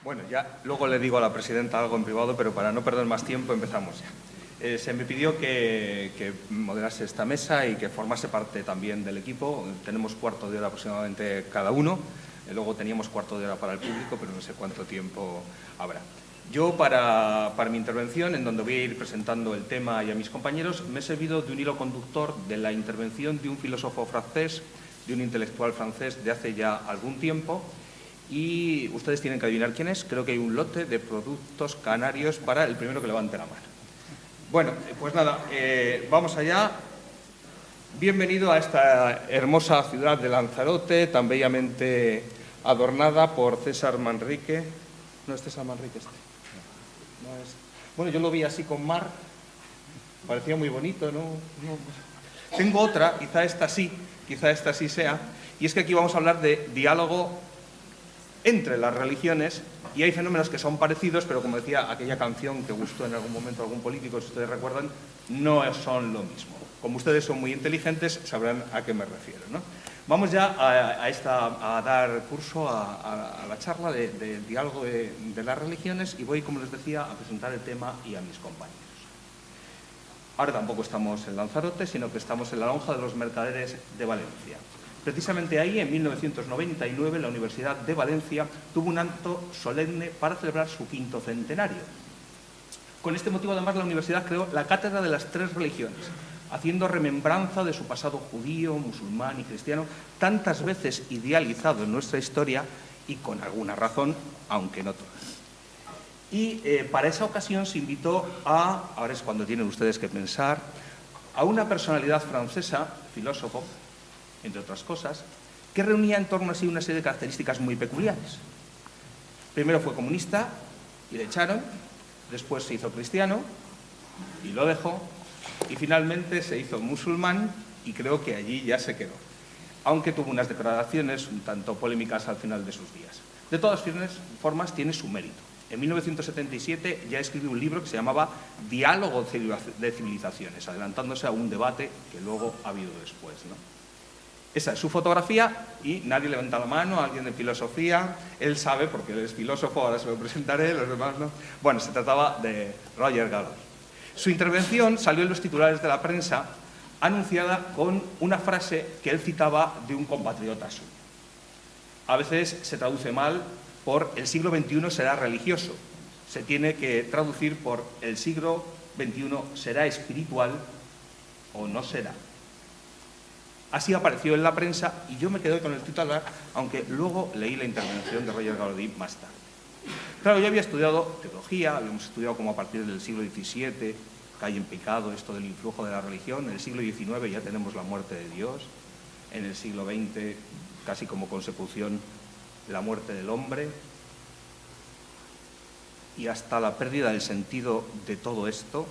Bueno, ya luego le digo a la presidenta algo en privado, pero para no perder más tiempo empezamos ya. Se me pidió que moderase esta mesa y que formase parte también del equipo. Tenemos cuarto de hora aproximadamente cada uno. Luego teníamos cuarto de hora para el público, pero no sé cuánto tiempo habrá. Yo, para mi intervención, en donde voy a ir presentando el tema y a mis compañeros, me he servido de un hilo conductor de la intervención de un filósofo francés, de un intelectual francés de hace ya algún tiempo, y ustedes tienen que adivinar quién es. Creo que hay un lote de productos canarios para el primero que levante la mano. Bueno, pues nada, vamos allá. Bienvenido a esta hermosa ciudad de Lanzarote, tan bellamente adornada por César Manrique. No es César Manrique este. No es. Bueno, yo lo vi así con mar, parecía muy bonito, ¿no? Tengo otra, quizá esta sí sea, y es que aquí vamos a hablar de diálogo entre las religiones, y hay fenómenos que son parecidos, pero como decía aquella canción que gustó en algún momento a algún político, si ustedes recuerdan, no son lo mismo. Como ustedes son muy inteligentes, sabrán a qué me refiero, ¿no? Vamos ya a dar curso a la charla de diálogo de las religiones, y voy, como les decía, a presentar el tema y a mis compañeros. Ahora tampoco estamos en Lanzarote, sino que estamos en la Lonja de los Mercaderes de Valencia. Precisamente ahí, en 1999, la Universidad de Valencia tuvo un acto solemne para celebrar su 5º centenario. Con este motivo, además, la universidad creó la Cátedra de las Tres Religiones, haciendo remembranza de su pasado judío, musulmán y cristiano, tantas veces idealizado en nuestra historia y con alguna razón, aunque no todas. Y para esa ocasión se invitó ahora es cuando tienen ustedes que pensar, a una personalidad francesa, filósofo, entre otras cosas, que reunía en torno a sí una serie de características muy peculiares. Primero fue comunista y le echaron, después se hizo cristiano y lo dejó, y finalmente se hizo musulmán y creo que allí ya se quedó, aunque tuvo unas declaraciones un tanto polémicas al final de sus días. De todas formas, tiene su mérito. En 1977 ya escribió un libro que se llamaba Diálogo de Civilizaciones, adelantándose a un debate que luego ha habido después, ¿no? Esa es su fotografía y nadie levanta la mano, alguien de filosofía. Él sabe, porque él es filósofo, ahora se lo presentaré, los demás no. Bueno, se trataba de Roger Gallo. Su intervención salió en los titulares de la prensa, anunciada con una frase que él citaba de un compatriota suyo. A veces se traduce mal por el siglo XXI será religioso. Se tiene que traducir por el siglo XXI será espiritual o no será. Así apareció en la prensa y yo me quedé con el titular, aunque luego leí la intervención de Roger Gallo más tarde. Claro, yo había estudiado teología, habíamos estudiado como a partir del siglo XVII cae en picado esto del influjo de la religión. En el siglo XIX ya tenemos la muerte de Dios. En el siglo XX, casi como consecución, la muerte del hombre. Y hasta la pérdida del sentido de todo esto.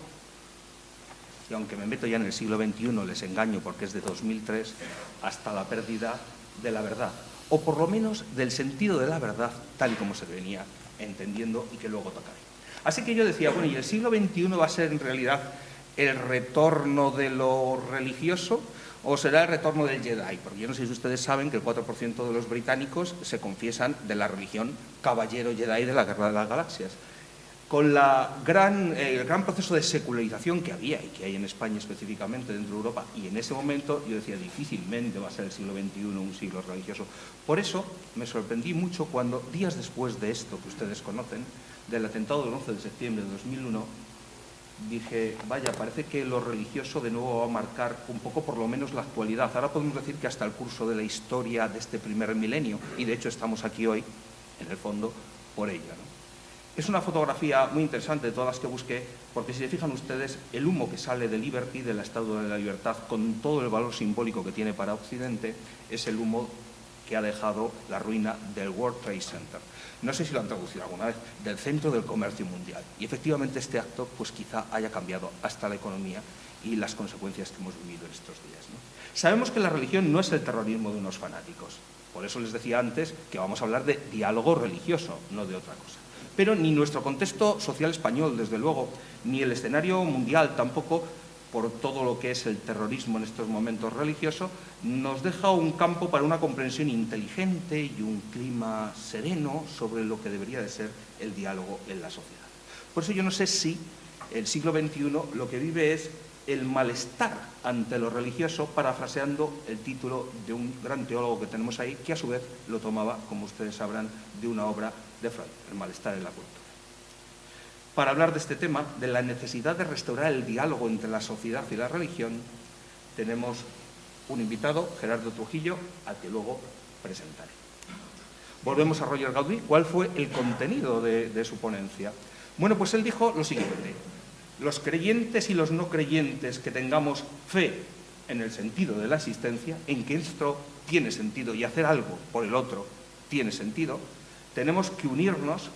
Y aunque me meto ya en el siglo XXI, les engaño porque es de 2003, hasta la pérdida de la verdad. O por lo menos del sentido de la verdad, tal y como se venía entendiendo y que luego tocaré. Así que yo decía, bueno, ¿y el siglo XXI va a ser en realidad el retorno de lo religioso o será el retorno del Jedi? Porque yo no sé si ustedes saben que el 4% de los británicos se confiesan de la religión caballero Jedi de la Guerra de las Galaxias. Con el gran proceso de secularización que había y que hay en España específicamente, dentro de Europa, y en ese momento yo decía, difícilmente va a ser el siglo XXI un siglo religioso. Por eso me sorprendí mucho cuando, días después de esto que ustedes conocen, del atentado del 11 de septiembre de 2001, dije, vaya, parece que lo religioso de nuevo va a marcar un poco por lo menos la actualidad. Ahora podemos decir que hasta el curso de la historia de este primer milenio, y de hecho estamos aquí hoy, en el fondo, por ella, ¿no? Es una fotografía muy interesante de todas las que busqué, porque si se fijan ustedes, el humo que sale de Liberty, de la Estatua de la Libertad, con todo el valor simbólico que tiene para Occidente, es el humo que ha dejado la ruina del World Trade Center. No sé si lo han traducido alguna vez, del centro del comercio mundial. Y efectivamente este acto, pues quizá haya cambiado hasta la economía y las consecuencias que hemos vivido en estos días, ¿no? Sabemos que la religión no es el terrorismo de unos fanáticos. Por eso les decía antes que vamos a hablar de diálogo religioso, no de otra cosa. Pero ni nuestro contexto social español, desde luego, ni el escenario mundial tampoco por todo lo que es el terrorismo en estos momentos religiosos, nos deja un campo para una comprensión inteligente y un clima sereno sobre lo que debería de ser el diálogo en la sociedad. Por eso yo no sé si el siglo XXI lo que vive es el malestar ante lo religioso, parafraseando el título de un gran teólogo que tenemos ahí, que a su vez lo tomaba, como ustedes sabrán, de una obra de Freud, El malestar en la cultura. Para hablar de este tema, de la necesidad de restaurar el diálogo entre la sociedad y la religión, tenemos un invitado, Gerardo Trujillo, al que luego presentaré. Volvemos a Roger Gaudí. ¿Cuál fue el contenido de su ponencia? Bueno, pues él dijo lo siguiente: los creyentes y los no creyentes que tengamos fe en el sentido de la existencia, en que esto tiene sentido y hacer algo por el otro tiene sentido, tenemos que unirnos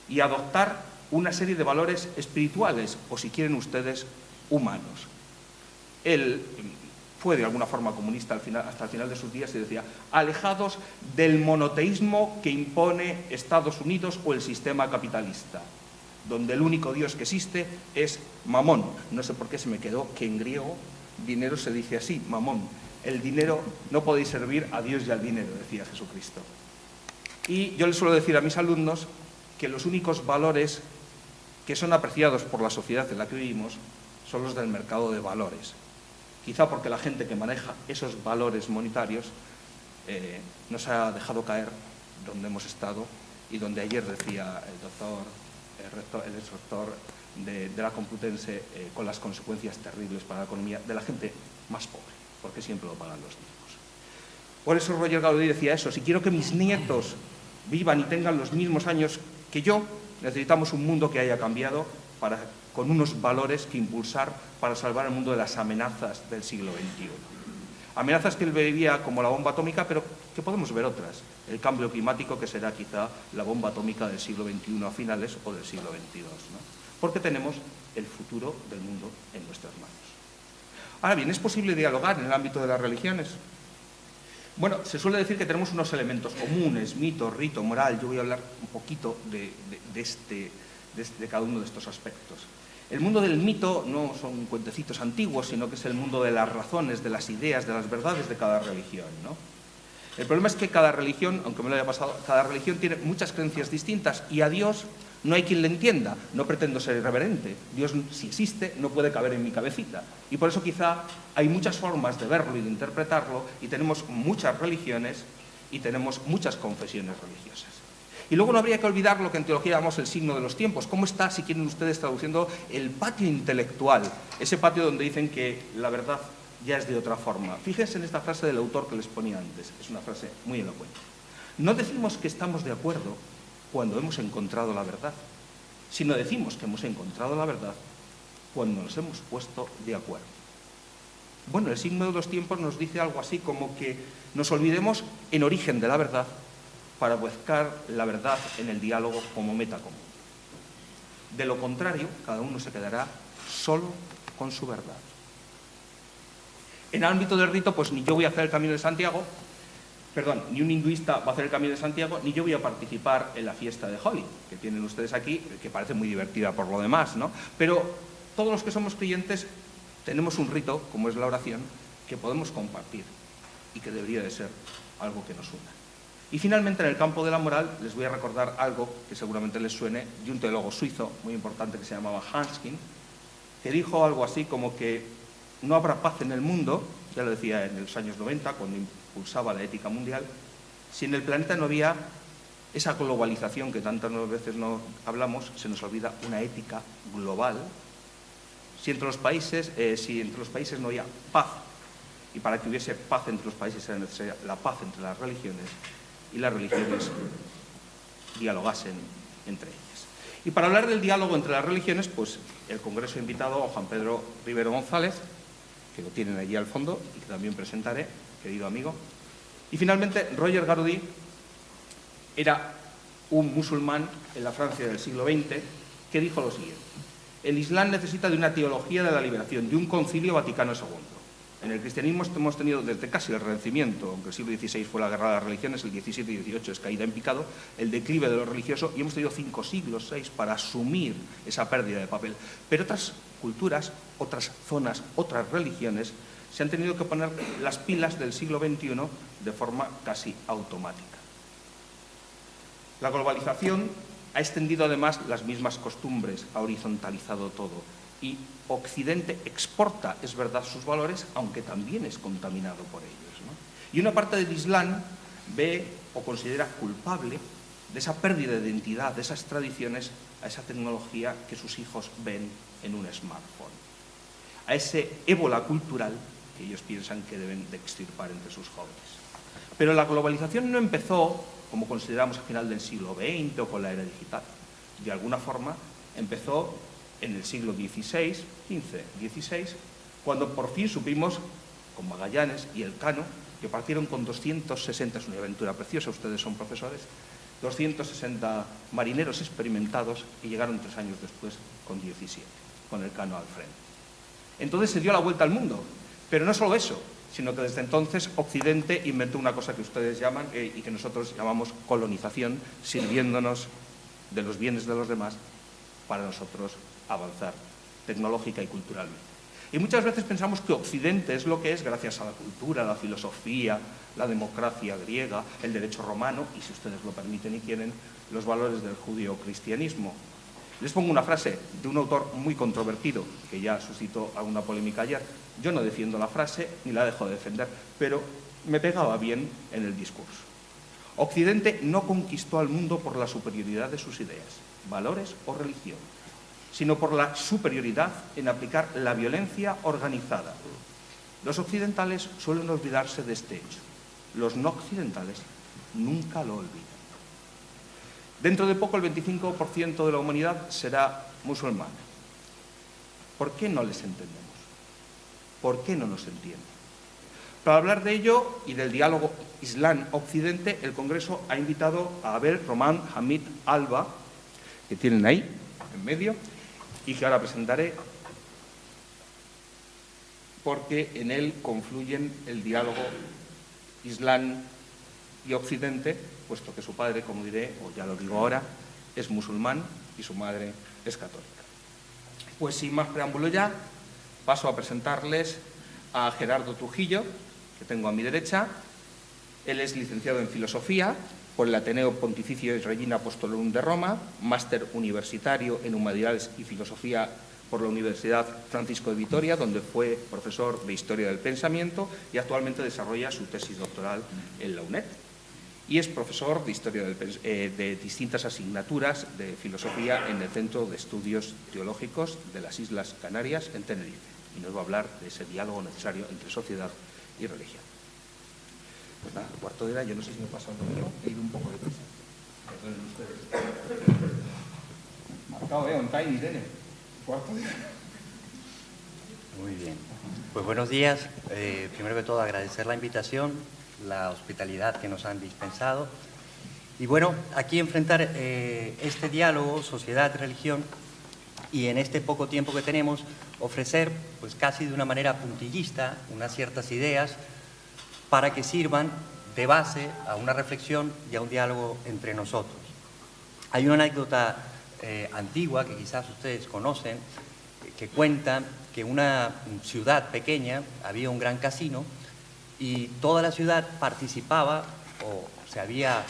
y adoptar una serie de valores espirituales, o si quieren ustedes, humanos. Él fue de alguna forma comunista hasta el final de sus días y decía: alejados del monoteísmo que impone Estados Unidos o el sistema capitalista, donde el único Dios que existe es Mamón. No sé por qué se me quedó que en griego dinero se dice así, Mamón. El dinero, no podéis servir a Dios y al dinero, decía Jesucristo. Y yo les suelo decir a mis alumnos que los únicos valores que son apreciados por la sociedad en la que vivimos son los del mercado de valores. Quizá porque la gente que maneja esos valores monetarios nos ha dejado caer donde hemos estado y donde ayer decía el exrector de la Complutense, con las consecuencias terribles para la economía de la gente más pobre, porque siempre lo pagan los mismos. Por eso Roger Gaudí decía eso: si quiero que mis nietos vivan y tengan los mismos años que yo, necesitamos un mundo que haya cambiado con unos valores que impulsar para salvar el mundo de las amenazas del siglo XXI. Amenazas que él veía como la bomba atómica, pero que podemos ver otras. El cambio climático, que será quizá la bomba atómica del siglo XXI a finales o del siglo XXII, ¿no? Porque tenemos el futuro del mundo en nuestras manos. Ahora bien, ¿es posible dialogar en el ámbito de las religiones? Bueno, se suele decir que tenemos unos elementos comunes: mito, rito, moral. Yo voy a hablar un poquito de cada uno de estos aspectos. El mundo del mito no son cuentecitos antiguos, sino que es el mundo de las razones, de las ideas, de las verdades de cada religión, ¿no? El problema es que cada religión, aunque me lo haya pasado, cada religión tiene muchas creencias distintas y a Dios no hay quien le entienda. No pretendo ser irreverente. Dios, si existe, no puede caber en mi cabecita. Y por eso quizá hay muchas formas de verlo y de interpretarlo, y tenemos muchas religiones y tenemos muchas confesiones religiosas. Y luego no habría que olvidar lo que en teología llamamos el signo de los tiempos. ¿Cómo está, si quieren ustedes, traduciendo el patio intelectual? Ese patio donde dicen que la verdad ya es de otra forma. Fíjense en esta frase del autor que les ponía antes. Es una frase muy elocuente. No decimos que estamos de acuerdo cuando hemos encontrado la verdad, sino decimos que hemos encontrado la verdad cuando nos hemos puesto de acuerdo. Bueno, el signo de los tiempos nos dice algo así como que nos olvidemos en origen de la verdad para buscar la verdad en el diálogo como meta común. De lo contrario, cada uno se quedará solo con su verdad. En el ámbito del rito, pues ni yo voy a hacer el Camino de Santiago, ni un hinduista va a hacer el Camino de Santiago, ni yo voy a participar en la fiesta de Holi, que tienen ustedes aquí, que parece muy divertida por lo demás, ¿no? Pero todos los que somos creyentes tenemos un rito, como es la oración, que podemos compartir y que debería de ser algo que nos una. Y finalmente, en el campo de la moral, les voy a recordar algo que seguramente les suene, de un teólogo suizo muy importante que se llamaba Hanskin, que dijo algo así como que no habrá paz en el mundo, ya lo decía en los años 90, cuando impulsaba la ética mundial, si en el planeta no había esa globalización que tantas veces no hablamos. Se nos olvida una ética global. Si entre los países no había paz, y para que hubiese paz entre los países era necesaria la paz entre las religiones, y las religiones dialogasen entre ellas. Y para hablar del diálogo entre las religiones, pues el Congreso ha invitado a Juan Pedro Rivero González, que lo tienen allí al fondo y que también presentaré, querido amigo. Y finalmente, Roger Gaudí era un musulmán en la Francia del siglo XX que dijo lo siguiente: el Islam necesita de una teología de la liberación, de un concilio Vaticano II. En el cristianismo hemos tenido desde casi el Renacimiento, aunque el siglo XVI fue la guerra de las religiones, el XVII y XVIII es caída en picado, el declive de lo religioso, y hemos tenido 5 siglos, 6, para asumir esa pérdida de papel. Pero otras culturas, otras zonas, otras religiones se han tenido que poner las pilas del siglo XXI de forma casi automática. La globalización ha extendido además las mismas costumbres, ha horizontalizado todo. Y Occidente exporta, es verdad, sus valores, aunque también es contaminado por ellos, ¿no? Y una parte del Islam ve o considera culpable de esa pérdida de identidad, de esas tradiciones, a esa tecnología que sus hijos ven en un smartphone, a ese ébola cultural que ellos piensan que deben de extirpar entre sus jóvenes. Pero la globalización no empezó, como consideramos, al final del siglo XX o con la era digital. De alguna forma empezó en el siglo XVI, XV, XVI, cuando por fin supimos, con Magallanes y Elcano, que partieron con 260, es una aventura preciosa, ustedes son profesores, 260 marineros experimentados y llegaron 3 años después con 17, con Elcano al frente. Entonces se dio la vuelta al mundo, pero no solo eso, sino que desde entonces Occidente inventó una cosa que ustedes llaman y que nosotros llamamos colonización, sirviéndonos de los bienes de los demás para nosotros avanzar tecnológica y culturalmente. Y muchas veces pensamos que Occidente es lo que es gracias a la cultura, la filosofía, la democracia griega, el derecho romano y, si ustedes lo permiten y quieren, los valores del judio-cristianismo. Les pongo una frase de un autor muy controvertido, que ya suscitó alguna polémica ayer. Yo no defiendo la frase ni la dejo de defender, pero me pegaba bien en el discurso. Occidente no conquistó al mundo por la superioridad de sus ideas, valores o religión, sino por la superioridad en aplicar la violencia organizada. Los occidentales suelen olvidarse de este hecho. Los no occidentales nunca lo olvidan. Dentro de poco el 25% de la humanidad será musulmana. ¿Por qué no les entendemos? ¿Por qué no nos entienden? Para hablar de ello y del diálogo Islam-Occidente, el Congreso ha invitado a Abel Román Hamid Alba, que tienen ahí, en medio, y que ahora presentaré, porque en él confluyen el diálogo Islam y Occidente, puesto que su padre, como diré, o ya lo digo ahora, es musulmán y su madre es católica. Pues sin más preámbulo ya, paso a presentarles a Gerardo Trujillo, que tengo a mi derecha. Él es licenciado en Filosofía por el Ateneo Pontificio Regina Apostolorum de Roma, máster universitario en Humanidades y Filosofía por la Universidad Francisco de Vitoria, donde fue profesor de Historia del Pensamiento y actualmente desarrolla su tesis doctoral en la UNED. Y es profesor de Historia de distintas asignaturas de Filosofía en el Centro de Estudios Teológicos de las Islas Canarias, en Tenerife. Y nos va a hablar de ese diálogo necesario entre sociedad y religión. Pues nada, cuarto de hora, yo no sé si me he pasado el número, he ido un poco de prisa. Perdonen ustedes. Marcado, on time, Irene. Cuarto de hora. Muy bien. Pues buenos días. Primero que todo, agradecer la invitación, la hospitalidad que nos han dispensado. Y bueno, aquí enfrentar este diálogo, sociedad-religión, y en este poco tiempo que tenemos, ofrecer, pues casi de una manera puntillista, unas ciertas ideas para que sirvan de base a una reflexión y a un diálogo entre nosotros. Hay una anécdota antigua que quizás ustedes conocen, que cuenta que en una ciudad pequeña había un gran casino y toda la ciudad participaba o se había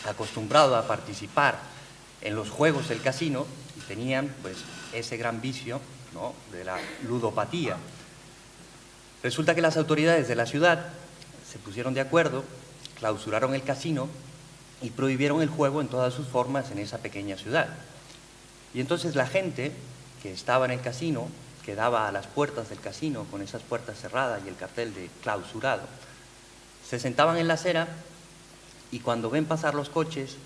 acostumbrado a participar en los juegos del casino y tenían pues ese gran vicio, ¿no?, de la ludopatía. Resulta que las autoridades de la ciudad se pusieron de acuerdo, clausuraron el casino y prohibieron el juego en todas sus formas en esa pequeña ciudad. Y entonces la gente que estaba en el casino, que daba a las puertas del casino con esas puertas cerradas y el cartel de clausurado, se sentaban en la acera y cuando ven pasar los coches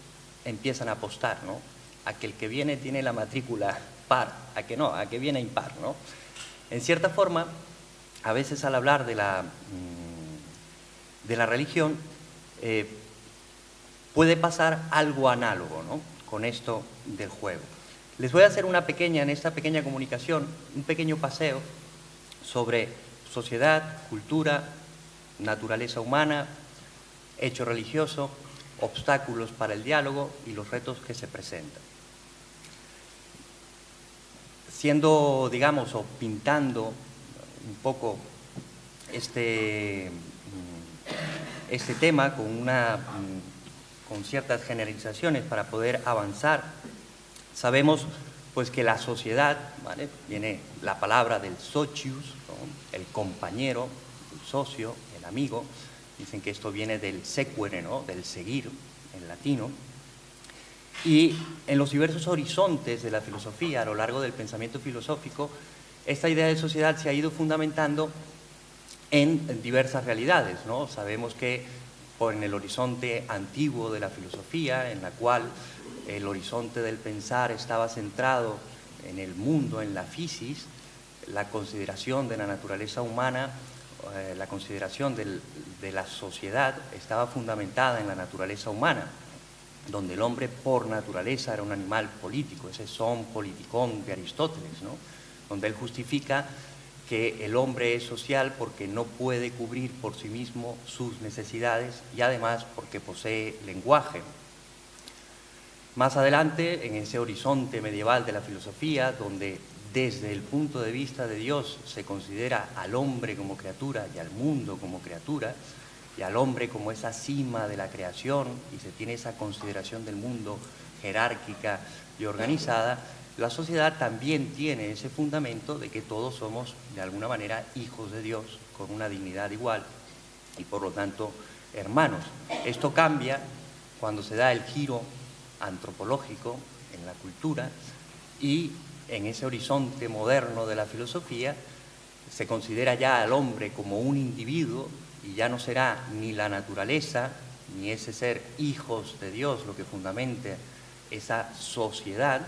empiezan a apostar, ¿no?, a que el que viene tiene la matrícula par, a que no, a que viene impar, ¿no? En cierta forma, a veces al hablar de la religión, puede pasar algo análogo, ¿no?, con esto del juego. Les voy a hacer en esta pequeña comunicación, un pequeño paseo sobre sociedad, cultura, naturaleza humana, hecho religioso, obstáculos para el diálogo y los retos que se presentan. Siendo, digamos, o pintando un poco este tema con ciertas generalizaciones para poder avanzar, sabemos pues que la sociedad, ¿vale? Viene la palabra del socius, ¿no? El compañero, el socio, el amigo. Dicen que esto viene del sequere, ¿no? Del seguir en latino. Y en los diversos horizontes de la filosofía, a lo largo del pensamiento filosófico, esta idea de sociedad se ha ido fundamentando en diversas realidades, ¿no? Sabemos que en el horizonte antiguo de la filosofía, en la cual el horizonte del pensar estaba centrado en el mundo, en la physis, la consideración de la naturaleza humana, la consideración de la sociedad estaba fundamentada en la naturaleza humana, donde el hombre por naturaleza era un animal político, ese son politikon de Aristóteles, ¿no? Donde él justifica que el hombre es social porque no puede cubrir por sí mismo sus necesidades y además porque posee lenguaje. Más adelante, en ese horizonte medieval de la filosofía, donde desde el punto de vista de Dios se considera al hombre como criatura y al mundo como criatura, y al hombre como esa cima de la creación, y se tiene esa consideración del mundo jerárquica y organizada, la sociedad también tiene ese fundamento de que todos somos, de alguna manera, hijos de Dios, con una dignidad igual, y por lo tanto, hermanos. Esto cambia cuando se da el giro antropológico en la cultura, y en ese horizonte moderno de la filosofía se considera ya al hombre como un individuo, y ya no será ni la naturaleza, ni ese ser hijos de Dios lo que fundamente esa sociedad,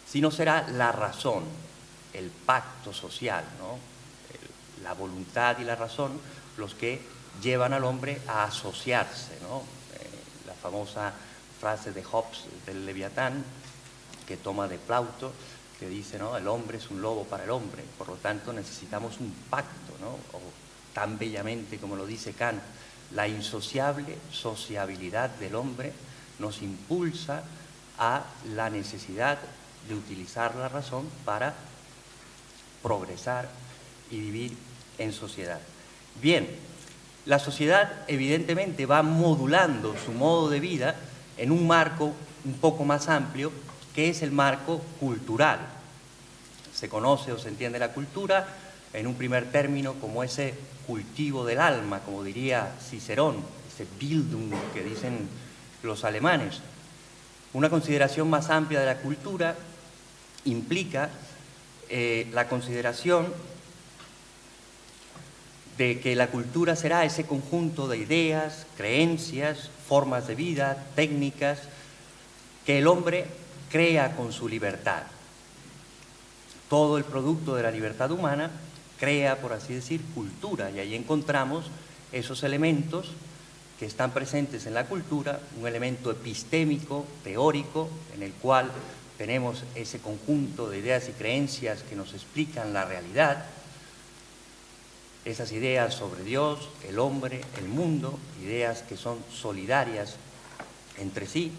sino será la razón, el pacto social, ¿no? La voluntad y la razón los que llevan al hombre a asociarse, ¿no? La famosa frase de Hobbes del Leviatán, que toma de Plauto, que dice, ¿no? El hombre es un lobo para el hombre, por lo tanto necesitamos un pacto, ¿no? O tan bellamente como lo dice Kant, la insociable sociabilidad del hombre nos impulsa a la necesidad de utilizar la razón para progresar y vivir en sociedad. Bien, la sociedad evidentemente va modulando su modo de vida en un marco un poco más amplio, que es el marco cultural. Se conoce o se entiende la cultura en un primer término como ese cultivo del alma, como diría Cicerón, ese Bildung que dicen los alemanes. Una consideración más amplia de la cultura implica la consideración de que la cultura será ese conjunto de ideas, creencias, formas de vida, técnicas, que el hombre crea con su libertad. Todo el producto de la libertad humana crea, por así decir, cultura, y ahí encontramos esos elementos que están presentes en la cultura, un elemento epistémico, teórico, en el cual tenemos ese conjunto de ideas y creencias que nos explican la realidad, esas ideas sobre Dios, el hombre, el mundo, ideas que son solidarias entre sí.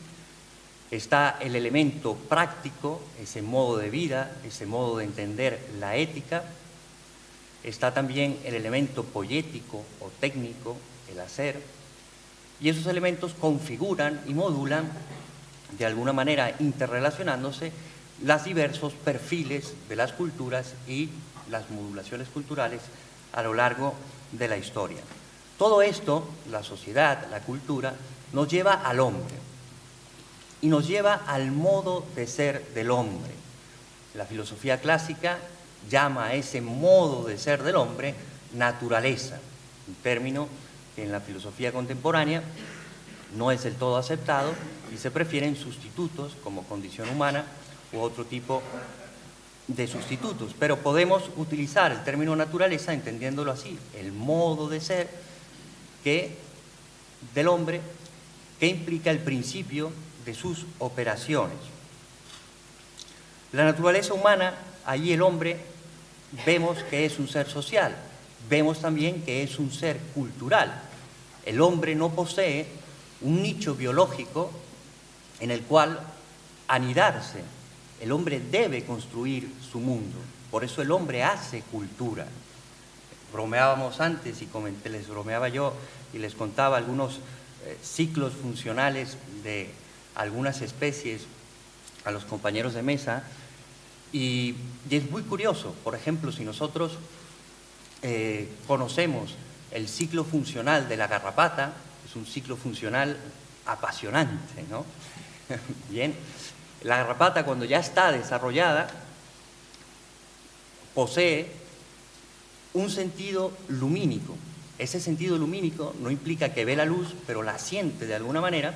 Está el elemento práctico, ese modo de vida, ese modo de entender la ética. Está también el elemento poético o técnico, el hacer. Y esos elementos configuran y modulan, de alguna manera interrelacionándose, los diversos perfiles de las culturas y las modulaciones culturales a lo largo de la historia. Todo esto, la sociedad, la cultura, nos lleva al hombre y nos lleva al modo de ser del hombre. La filosofía clásica llama a ese modo de ser del hombre naturaleza, un término que en la filosofía contemporánea no es del todo aceptado y se prefieren sustitutos como condición humana u otro tipo de sustitutos, pero podemos utilizar el término naturaleza entendiéndolo así, el modo de ser del hombre que implica el principio de sus operaciones. La naturaleza humana, allí el hombre vemos que es un ser social, vemos también que es un ser cultural. El hombre no posee un nicho biológico en el cual anidarse. El hombre debe construir su mundo, por eso el hombre hace cultura. Bromeábamos antes y les bromeaba yo y les contaba algunos ciclos funcionales de algunas especies a los compañeros de mesa y es muy curioso. Por ejemplo, si nosotros conocemos el ciclo funcional de la garrapata, es un ciclo funcional apasionante, ¿no? Bien, la garrapata cuando ya está desarrollada posee un sentido lumínico. Ese sentido lumínico no implica que ve la luz, pero la siente de alguna manera,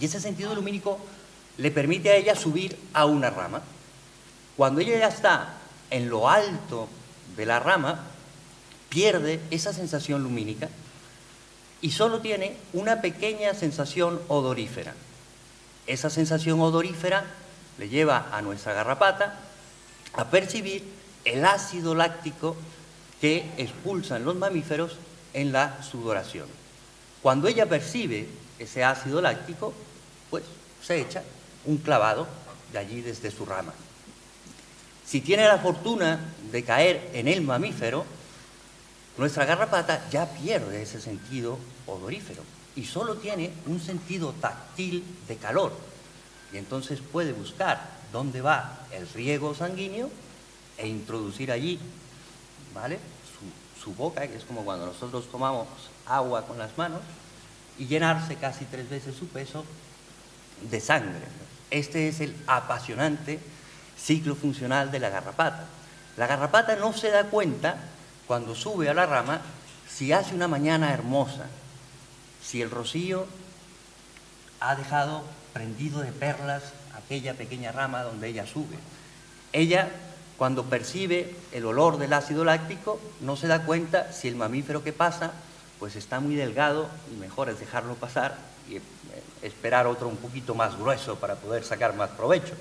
y ese sentido lumínico le permite a ella subir a una rama. Cuando ella ya está en lo alto de la rama, pierde esa sensación lumínica y solo tiene una pequeña sensación odorífera. Esa sensación odorífera le lleva a nuestra garrapata a percibir el ácido láctico que expulsan los mamíferos en la sudoración. Cuando ella percibe ese ácido láctico, pues se echa un clavado de allí desde su rama. Si tiene la fortuna de caer en el mamífero, nuestra garrapata ya pierde ese sentido odorífero y solo tiene un sentido táctil de calor. Y entonces puede buscar dónde va el riego sanguíneo e introducir allí, ¿vale?, su boca, que es como cuando nosotros tomamos agua con las manos, y llenarse casi 3 veces su peso de sangre. Este es el apasionante ciclo funcional de la garrapata. La garrapata no se da cuenta cuando sube a la rama si hace una mañana hermosa, si el rocío ha dejado prendido de perlas aquella pequeña rama donde ella sube. Ella, cuando percibe el olor del ácido láctico, no se da cuenta si el mamífero que pasa pues está muy delgado y mejor es dejarlo pasar y esperar otro un poquito más grueso para poder sacar más provecho.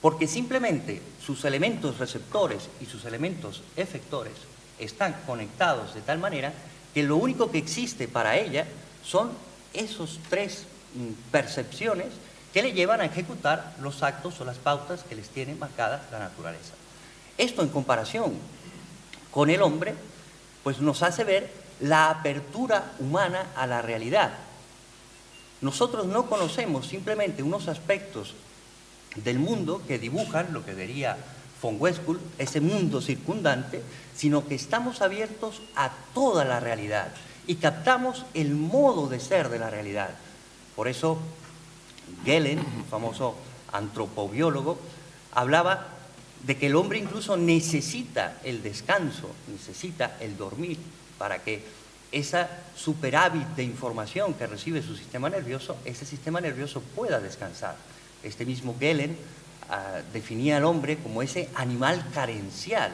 Porque simplemente sus elementos receptores y sus elementos efectores están conectados de tal manera que lo único que existe para ella son esos 3 percepciones que le llevan a ejecutar los actos o las pautas que les tiene marcadas la naturaleza. Esto, en comparación con el hombre, pues nos hace ver la apertura humana a la realidad. Nosotros no conocemos simplemente unos aspectos del mundo que dibujan lo que diría von Westphal, ese mundo circundante, sino que estamos abiertos a toda la realidad y captamos el modo de ser de la realidad. Por eso Gehlen, un famoso antropobiólogo, hablaba de que el hombre incluso necesita el descanso, necesita el dormir para que esa superávit de información que recibe su sistema nervioso, ese sistema nervioso pueda descansar. Este mismo Gehlen definía al hombre como ese animal carencial.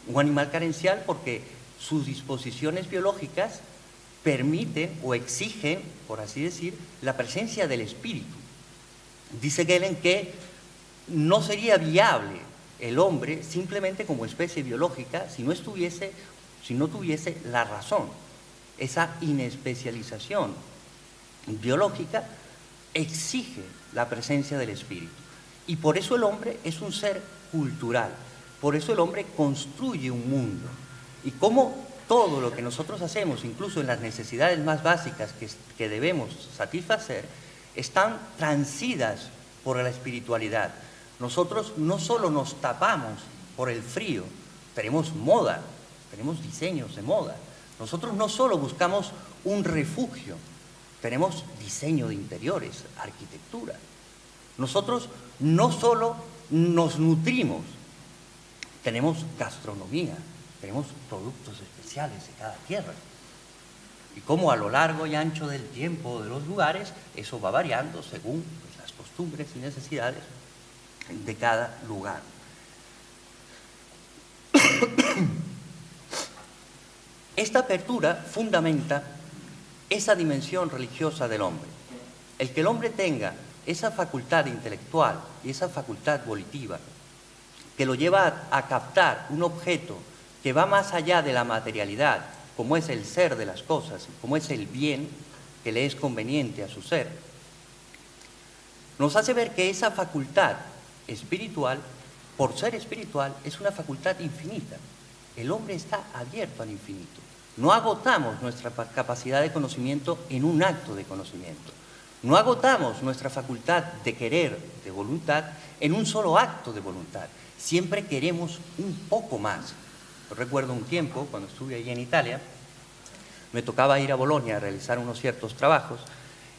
Un animal carencial porque sus disposiciones biológicas permiten o exigen, por así decir, la presencia del espíritu. Dice Gehlen que no sería viable el hombre simplemente como especie biológica si no tuviese la razón. Esa inespecialización biológica exige la presencia del espíritu. Y por eso el hombre es un ser cultural, por eso el hombre construye un mundo. Y como todo lo que nosotros hacemos, incluso en las necesidades más básicas que debemos satisfacer, están transidas por la espiritualidad. Nosotros no solo nos tapamos por el frío, tenemos moda, tenemos diseños de moda. Nosotros no solo buscamos un refugio, tenemos diseño de interiores, arquitectura. Nosotros no solo nos nutrimos, tenemos gastronomía, tenemos productos especiales de cada tierra. Y cómo a lo largo y ancho del tiempo de los lugares, eso va variando según pues, las costumbres y necesidades de cada lugar. Esta apertura fundamenta esa dimensión religiosa del hombre. El que el hombre tenga esa facultad intelectual y esa facultad volitiva que lo lleva a captar un objeto que va más allá de la materialidad, como es el ser de las cosas, como es el bien que le es conveniente a su ser, nos hace ver que esa facultad espiritual, por ser espiritual, es una facultad infinita. El hombre está abierto al infinito. No agotamos nuestra capacidad de conocimiento en un acto de conocimiento. No agotamos nuestra facultad de querer, de voluntad, en un solo acto de voluntad. Siempre queremos un poco más. Yo recuerdo un tiempo, cuando estuve allí en Italia, me tocaba ir a Bolonia a realizar unos ciertos trabajos,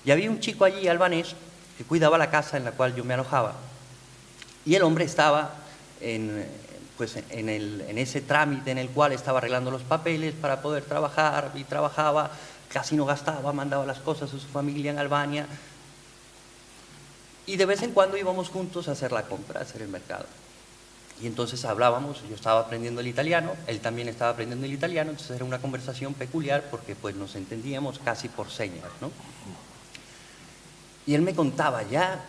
y había un chico allí, albanés, que cuidaba la casa en la cual yo me alojaba. Y el hombre estaba en ese trámite en el cual estaba arreglando los papeles para poder trabajar, y trabajaba, casi no gastaba, mandaba las cosas a su familia en Albania, y de vez en cuando íbamos juntos a hacer la compra, a hacer el mercado. Y entonces hablábamos, yo estaba aprendiendo el italiano, él también estaba aprendiendo el italiano, entonces era una conversación peculiar porque pues nos entendíamos casi por señas, ¿no? Y él me contaba, ya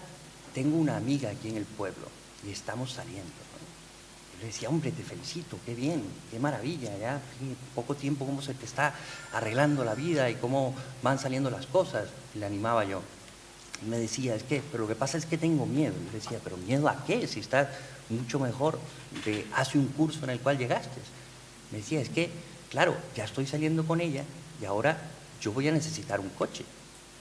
tengo una amiga aquí en el pueblo y estamos saliendo, ¿no? Yo le decía, hombre, te felicito, qué bien, qué maravilla, ya en poco tiempo cómo se te está arreglando la vida y cómo van saliendo las cosas. Y le animaba yo. Y me decía, pero lo que pasa es que tengo miedo. Y yo le decía, ¿pero miedo a qué? Si estás mucho mejor de hace un curso en el cual llegaste. Me decía, claro, ya estoy saliendo con ella y ahora yo voy a necesitar un coche.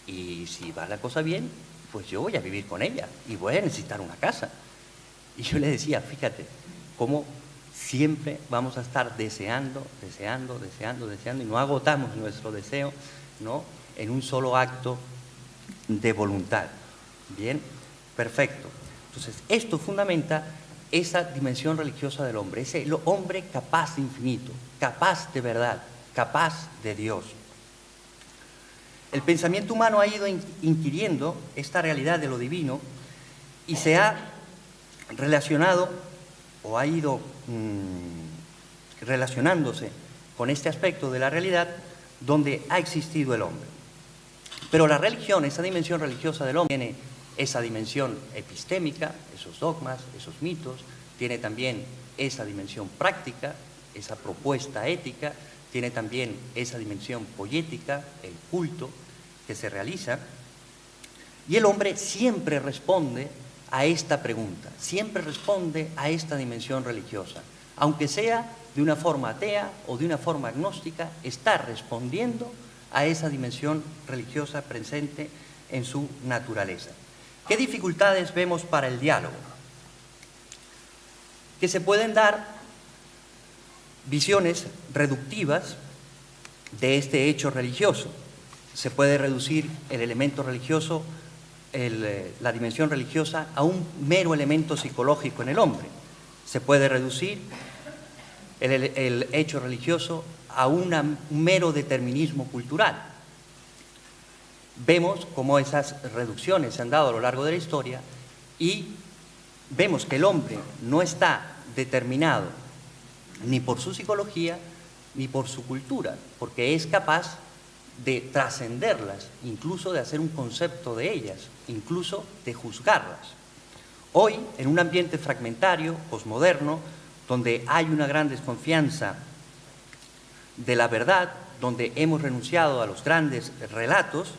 Y si va la cosa bien, pues yo voy a vivir con ella y voy a necesitar una casa. Y yo le decía, fíjate, cómo siempre vamos a estar deseando y no agotamos nuestro deseo, ¿no?, en un solo acto de voluntad. Bien, perfecto. Entonces, esto fundamenta esa dimensión religiosa del hombre, ese hombre capaz de infinito, capaz de verdad, capaz de Dios. El pensamiento humano ha ido inquiriendo esta realidad de lo divino y se ha relacionado o ha ido relacionándose con este aspecto de la realidad donde ha existido el hombre. Pero la religión, esa dimensión religiosa del hombre, tiene esa dimensión epistémica, esos dogmas, esos mitos, tiene también esa dimensión práctica, esa propuesta ética, tiene también esa dimensión poética, el culto que se realiza, y el hombre siempre responde a esta pregunta, siempre responde a esta dimensión religiosa, aunque sea de una forma atea o de una forma agnóstica, está respondiendo a esa dimensión religiosa presente en su naturaleza. ¿Qué dificultades vemos para el diálogo? Que se pueden dar visiones reductivas de este hecho religioso. Se puede reducir el elemento religioso, la dimensión religiosa, a un mero elemento psicológico en el hombre. Se puede reducir el hecho religioso a un mero determinismo cultural. Vemos cómo esas reducciones se han dado a lo largo de la historia y vemos que el hombre no está determinado ni por su psicología ni por su cultura, porque es capaz de trascenderlas, incluso de hacer un concepto de ellas, incluso de juzgarlas. Hoy, en un ambiente fragmentario, posmoderno, donde hay una gran desconfianza de la verdad, donde hemos renunciado a los grandes relatos,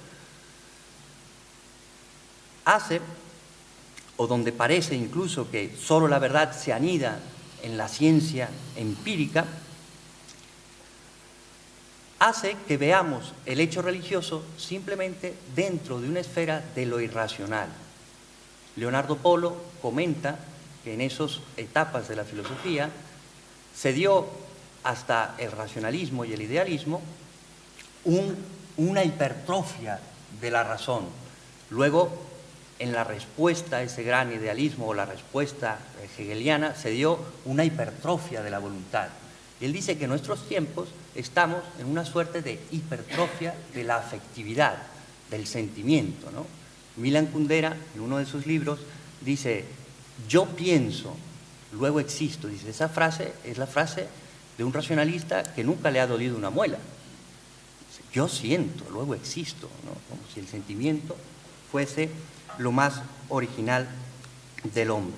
o donde parece incluso que solo la verdad se anida en la ciencia empírica, hace que veamos el hecho religioso simplemente dentro de una esfera de lo irracional. Leonardo Polo comenta que en esas etapas de la filosofía se dio hasta el racionalismo y el idealismo una hipertrofia de la razón. Luego, en la respuesta a ese gran idealismo o la respuesta hegeliana, se dio una hipertrofia de la voluntad. Y él dice que en nuestros tiempos estamos en una suerte de hipertrofia de la afectividad, del sentimiento, ¿no? Milan Kundera, en uno de sus libros, dice, yo pienso, luego existo. Dice, esa frase es la frase de un racionalista que nunca le ha dolido una muela. Dice, yo siento, luego existo, ¿no? Como si el sentimiento fuese lo más original del hombre.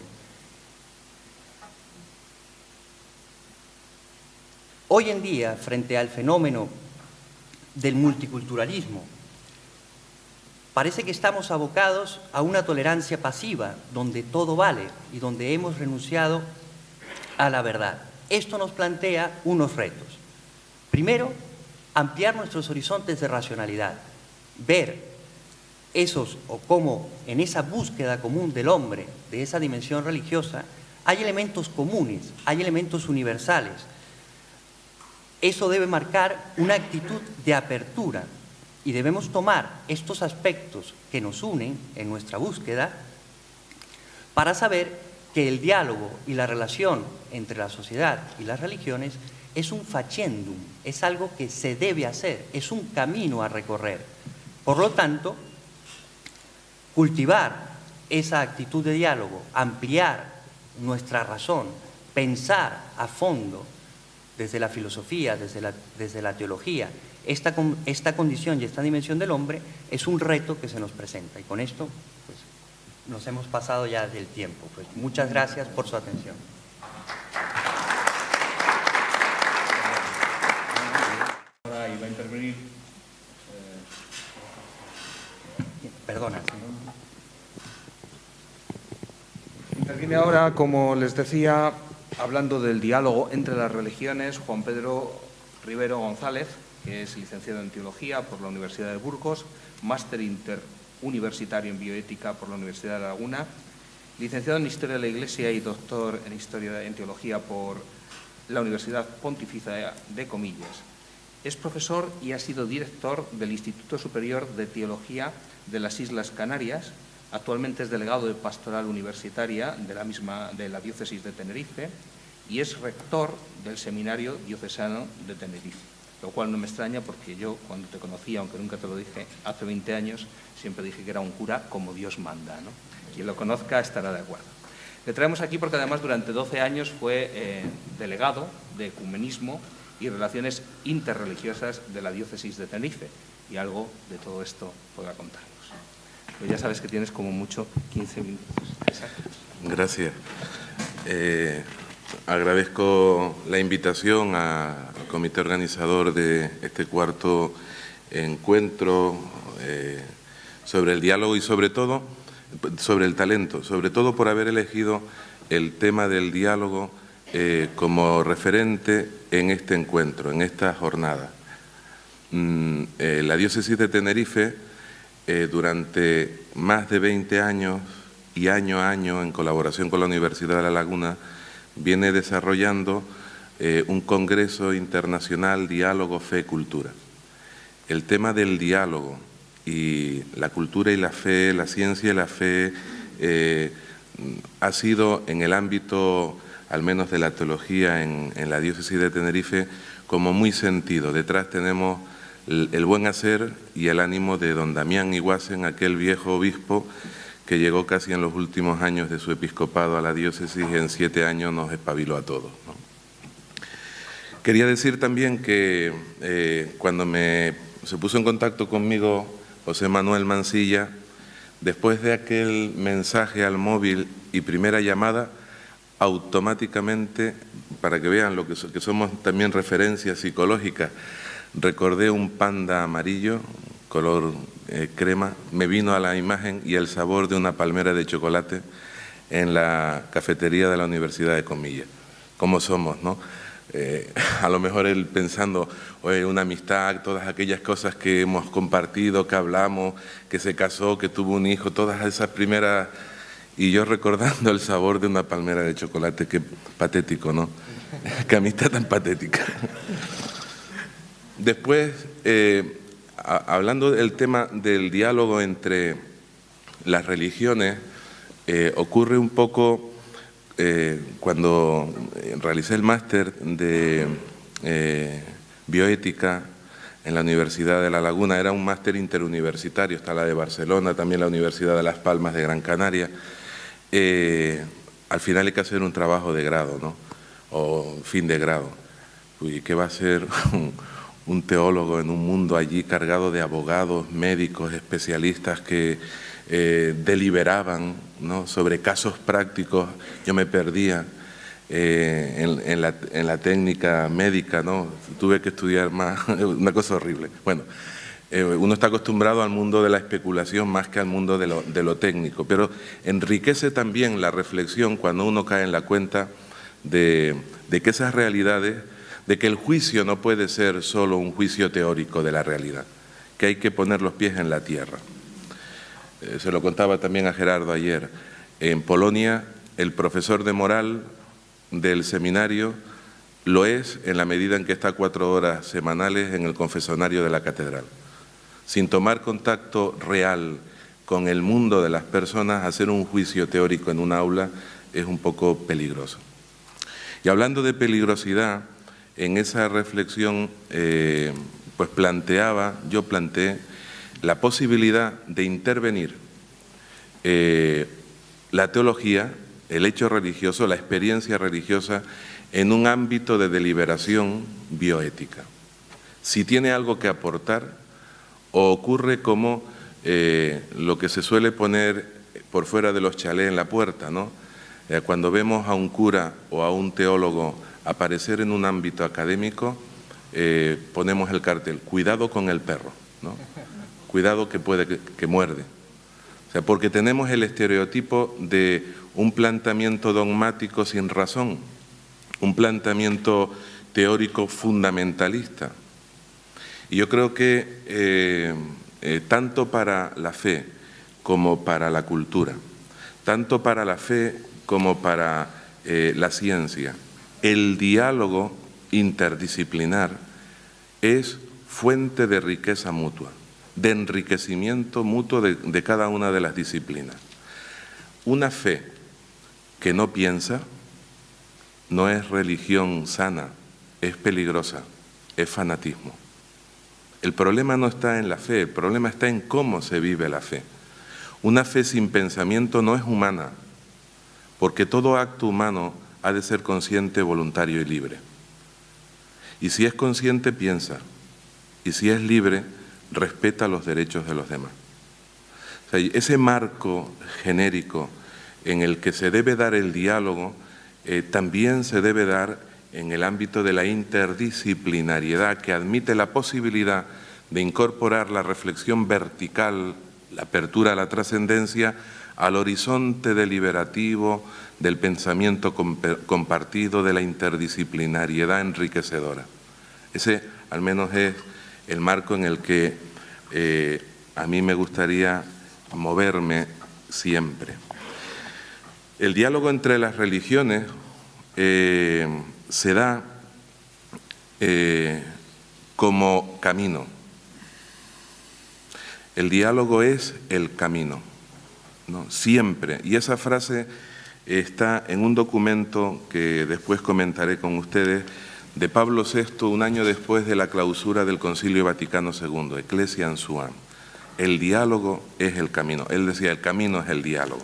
Hoy en día, frente al fenómeno del multiculturalismo, parece que estamos abocados a una tolerancia pasiva, donde todo vale y donde hemos renunciado a la verdad. Esto nos plantea unos retos. Primero, ampliar nuestros horizontes de racionalidad, ver cómo en esa búsqueda común del hombre, de esa dimensión religiosa, hay elementos comunes, hay elementos universales. Eso debe marcar una actitud de apertura y debemos tomar estos aspectos que nos unen en nuestra búsqueda para saber que el diálogo y la relación entre la sociedad y las religiones es un facendum, es algo que se debe hacer, es un camino a recorrer. Por lo tanto, cultivar esa actitud de diálogo, ampliar nuestra razón, pensar a fondo desde la filosofía, desde la teología, esta condición y esta dimensión del hombre es un reto que se nos presenta. Y con esto pues, nos hemos pasado ya del tiempo. Pues, muchas gracias por su atención. Ahora iba a intervenir. Perdona. Interviene ahora, como les decía, hablando del diálogo entre las religiones, Juan Pedro Rivero González, que es licenciado en Teología por la Universidad de Burgos, máster interuniversitario en Bioética por la Universidad de La Laguna, licenciado en Historia de la Iglesia y doctor en Historia en Teología por la Universidad Pontificia de Comillas. Es profesor y ha sido director del Instituto Superior de Teología de las Islas Canarias. Actualmente es delegado de Pastoral Universitaria de la Diócesis de Tenerife y es rector del Seminario Diocesano de Tenerife, lo cual no me extraña porque yo, cuando te conocí, aunque nunca te lo dije, hace 20 años, siempre dije que era un cura como Dios manda, ¿no? Quien lo conozca estará de acuerdo. Le traemos aquí porque además durante 12 años fue delegado de Ecumenismo y Relaciones Interreligiosas de la Diócesis de Tenerife, y algo de todo esto podrá contarnos. Pues ya sabes que tienes como mucho 15 minutos. Exacto. Gracias. Agradezco la invitación al comité organizador de este cuarto encuentro sobre el diálogo y sobre todo sobre el talento, sobre todo por haber elegido el tema del diálogo como referente en este encuentro, en esta jornada. La Diócesis de Tenerife, durante más de 20 años y año a año, en colaboración con la Universidad de La Laguna, viene desarrollando un congreso internacional Diálogo, Fe, Cultura. El tema del diálogo y la cultura y la fe, la ciencia y la fe, ha sido en el ámbito, al menos de la teología en la Diócesis de Tenerife, como muy sentido. Detrás tenemos el buen hacer y el ánimo de don Damián Iguasen, aquel viejo obispo que llegó casi en los últimos años de su episcopado a la diócesis y en 7 años nos espabiló a todos, ¿no? Quería decir también que cuando se puso en contacto conmigo José Manuel Mansilla, después de aquel mensaje al móvil y primera llamada, automáticamente, para que vean lo que somos también referencias psicológicas, recordé un panda amarillo, color crema, me vino a la imagen y el sabor de una palmera de chocolate en la cafetería de la Universidad de Comillas. ¿Cómo somos, no? A lo mejor él pensando, oye, una amistad, todas aquellas cosas que hemos compartido, que hablamos, que se casó, que tuvo un hijo, todas esas primeras... Y yo recordando el sabor de una palmera de chocolate, qué patético, ¿no? Qué amistad tan patética. Después, hablando del tema del diálogo entre las religiones, ocurre un poco cuando realicé el máster de bioética en la Universidad de La Laguna. Era un máster interuniversitario, está la de Barcelona, también la Universidad de Las Palmas de Gran Canaria. Al final hay que hacer un trabajo de grado, ¿no? O fin de grado. Uy, ¿qué va a ser un teólogo en un mundo allí cargado de abogados, médicos, especialistas que deliberaban, ¿no?, sobre casos prácticos? Yo me perdía. en la técnica médica, ¿no? Tuve que estudiar más, una cosa horrible. Bueno, uno está acostumbrado al mundo de la especulación más que al mundo de lo técnico, pero enriquece también la reflexión cuando uno cae en la cuenta de que esas realidades, de que el juicio no puede ser solo un juicio teórico de la realidad, que hay que poner los pies en la tierra. Se lo contaba también a Gerardo ayer. En Polonia, el profesor de moral del seminario lo es en la medida en que está 4 horas semanales en el confesionario de la catedral. Sin tomar contacto real con el mundo de las personas, hacer un juicio teórico en un aula es un poco peligroso. Y hablando de peligrosidad, en esa reflexión pues yo planteé la posibilidad de intervenir la teología, el hecho religioso, la experiencia religiosa en un ámbito de deliberación bioética. Si tiene algo que aportar o ocurre como lo que se suele poner por fuera de los chalés en la puerta, ¿no? Cuando vemos a un cura o a un teólogo aparecer en un ámbito académico, ponemos el cartel, cuidado con el perro, ¿no? Cuidado que puede que muerde. O sea, porque tenemos el estereotipo de un planteamiento dogmático sin razón, un planteamiento teórico fundamentalista. Y yo creo que tanto para la fe como para la cultura, tanto para la fe como para la ciencia, el diálogo interdisciplinar es fuente de riqueza mutua, de enriquecimiento mutuo de cada una de las disciplinas. Una fe que no piensa no es religión sana, es peligrosa, es fanatismo. El problema no está en la fe, el problema está en cómo se vive la fe. Una fe sin pensamiento no es humana, porque todo acto humano ha de ser consciente, voluntario y libre. Y si es consciente, piensa. Y si es libre, respeta los derechos de los demás. O sea, ese marco genérico en el que se debe dar el diálogo, también se debe dar en el ámbito de la interdisciplinariedad, que admite la posibilidad de incorporar la reflexión vertical, la apertura a la trascendencia, al horizonte deliberativo del pensamiento compartido, de la interdisciplinariedad enriquecedora. Ese, al menos, es el marco en el que a mí me gustaría moverme siempre. El diálogo entre las religiones se da como camino. El diálogo es el camino, ¿no? Siempre. Y esa frase está en un documento que después comentaré con ustedes, de Pablo VI, un año después de la clausura del Concilio Vaticano II, Ecclesiam Suam. El diálogo es el camino. Él decía, el camino es el diálogo.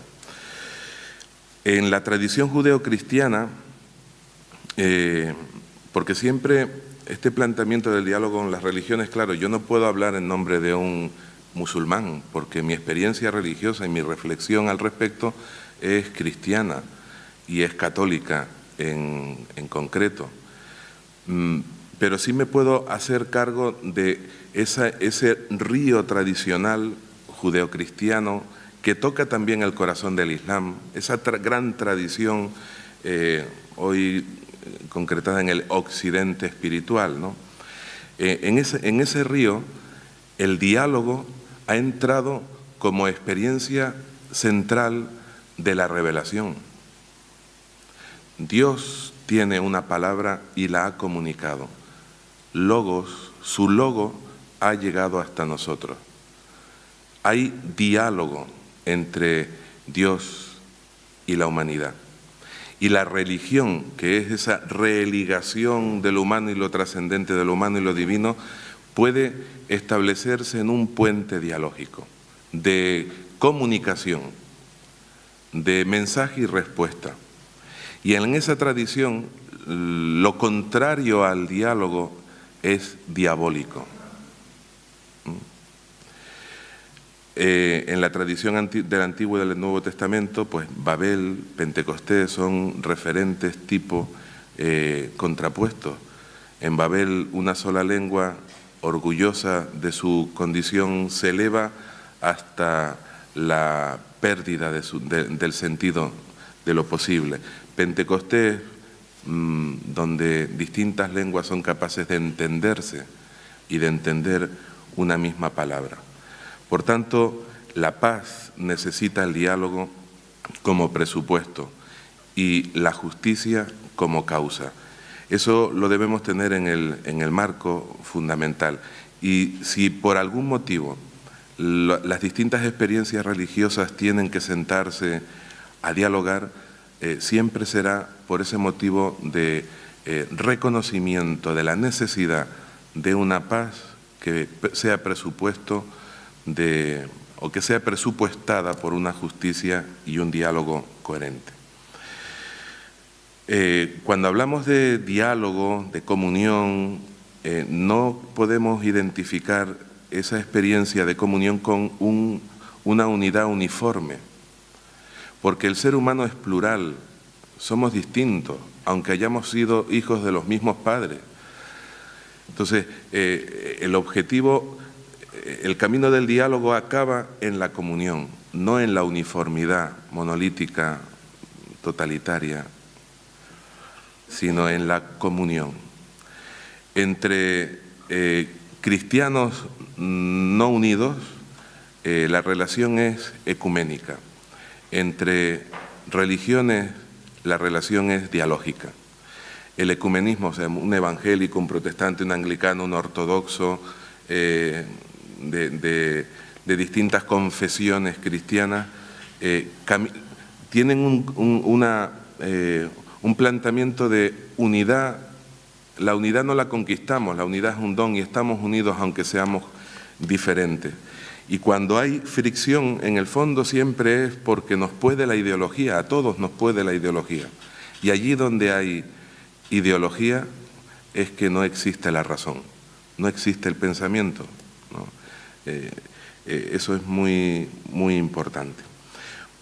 En la tradición judeocristiana, porque siempre este planteamiento del diálogo con las religiones, claro, yo no puedo hablar en nombre de un musulmán, porque mi experiencia religiosa y mi reflexión al respecto es cristiana y es católica en concreto. Pero sí me puedo hacer cargo de ese río tradicional judeocristiano que toca también el corazón del Islam, esa gran tradición hoy concretada en el occidente espiritual, ¿no? En ese río el diálogo ha entrado como experiencia central de la revelación. Dios tiene una palabra y la ha comunicado. Logos, su logo ha llegado hasta nosotros. Hay diálogo entre Dios y la humanidad. Y la religión, que es esa religación de lo humano y lo trascendente, de lo humano y lo divino, puede establecerse en un puente dialógico, de comunicación, de mensaje y respuesta. Y en esa tradición, lo contrario al diálogo es diabólico. En la tradición del Antiguo y del Nuevo Testamento, pues Babel, Pentecostés son referentes tipo contrapuestos. En Babel una sola lengua, orgullosa de su condición, se eleva hasta la pérdida del sentido de lo posible. Pentecostés, donde distintas lenguas son capaces de entenderse y de entender una misma palabra. Por tanto, la paz necesita el diálogo como presupuesto y la justicia como causa. Eso lo debemos tener en el marco fundamental. Y si por algún motivo las distintas experiencias religiosas tienen que sentarse a dialogar, siempre será por ese motivo de reconocimiento de la necesidad de una paz que sea presupuesto o que sea presupuestada por una justicia y un diálogo coherente. Cuando hablamos de diálogo, de comunión, no podemos identificar esa experiencia de comunión con una unidad uniforme, porque el ser humano es plural, somos distintos, aunque hayamos sido hijos de los mismos padres. Entonces, el objetivo, el camino del diálogo acaba en la comunión, no en la uniformidad monolítica, totalitaria, sino en la comunión. Entre cristianos no unidos, la relación es ecuménica. Entre religiones, la relación es dialógica. El ecumenismo, o sea, un evangélico, un protestante, un anglicano, un ortodoxo, de distintas confesiones cristianas, tienen un planteamiento de unidad. La unidad no la conquistamos, la unidad es un don y estamos unidos aunque seamos diferentes. Y cuando hay fricción, en el fondo siempre es porque nos puede la ideología, a todos nos puede la ideología. Y allí donde hay ideología es que no existe la razón, no existe el pensamiento, ¿no? Eso es muy, muy importante.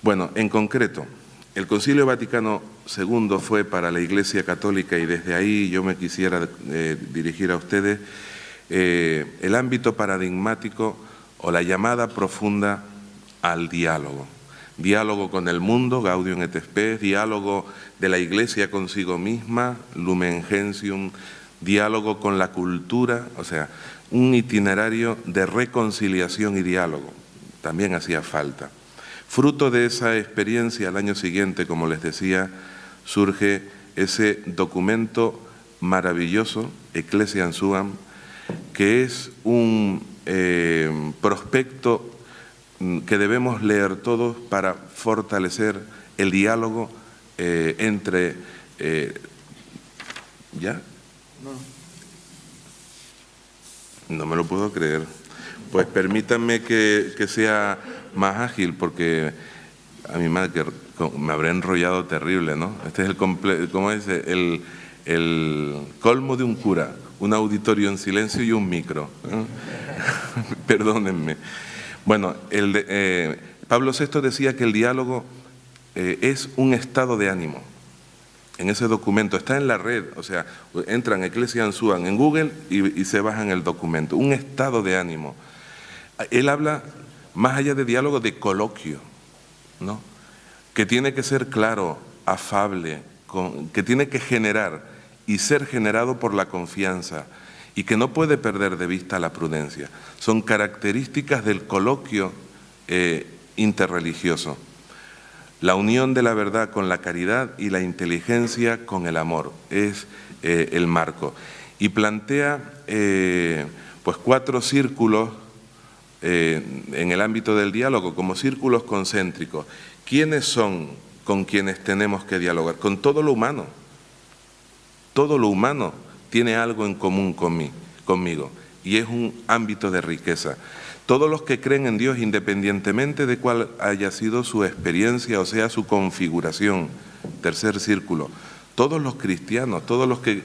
Bueno, en concreto, el Concilio Vaticano II fue para la Iglesia Católica, y desde ahí yo me quisiera dirigir a ustedes, el ámbito paradigmático o la llamada profunda al diálogo. Diálogo con el mundo, Gaudium et Spes, diálogo de la Iglesia consigo misma, Lumen Gentium, diálogo con la cultura, o sea, un itinerario de reconciliación y diálogo. También hacía falta. Fruto de esa experiencia, al año siguiente, como les decía, surge ese documento maravilloso, Ecclesiam Suam, que es un prospecto que debemos leer todos para fortalecer el diálogo entre... ¿Ya? No me lo puedo creer. Pues permítanme que sea más ágil, porque a mi madre que me habré enrollado terrible, ¿no? Este es ¿cómo es? El colmo de un cura, un auditorio en silencio y un micro, ¿eh? Perdónenme. Bueno, Pablo VI decía que el diálogo es un estado de ánimo. En ese documento, está en la red, o sea, entran Ecclesiam Suam en Google y se bajan el documento. Un estado de ánimo. Él habla, más allá de diálogo, de coloquio, ¿no? Que tiene que ser claro, afable, que tiene que generar y ser generado por la confianza, y que no puede perder de vista la prudencia. Son características del coloquio interreligioso. La unión de la verdad con la caridad y la inteligencia con el amor es el marco. Y plantea pues 4 círculos en el ámbito del diálogo, como círculos concéntricos. ¿Quiénes son con quienes tenemos que dialogar? Con todo lo humano. Todo lo humano tiene algo en común conmigo, y es un ámbito de riqueza. Todos los que creen en Dios, independientemente de cuál haya sido su experiencia, o sea, su configuración, tercer círculo. Todos los cristianos, todos los que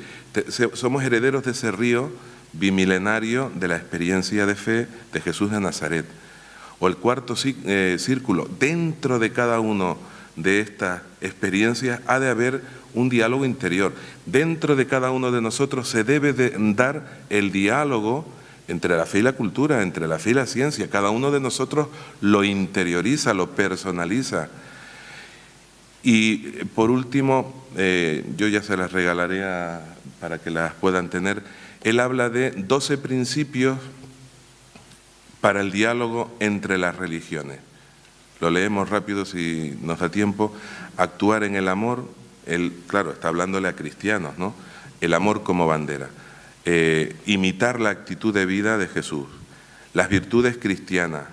somos herederos de ese río bimilenario de la experiencia de fe de Jesús de Nazaret. o el cuarto círculo. Dentro de cada uno de estas experiencias ha de haber un diálogo interior. Dentro de cada uno de nosotros se debe de dar el diálogo entre la fe y la cultura, entre la fe y la ciencia. Cada uno de nosotros lo interioriza, lo personaliza. Y por último, yo ya se las regalaré para que las puedan tener. Él habla de 12 principios para el diálogo entre las religiones. Lo leemos rápido si nos da tiempo. Actuar en el amor, claro, está hablándole a cristianos, ¿no? El amor como bandera. Imitar la actitud de vida de Jesús. Las virtudes cristianas.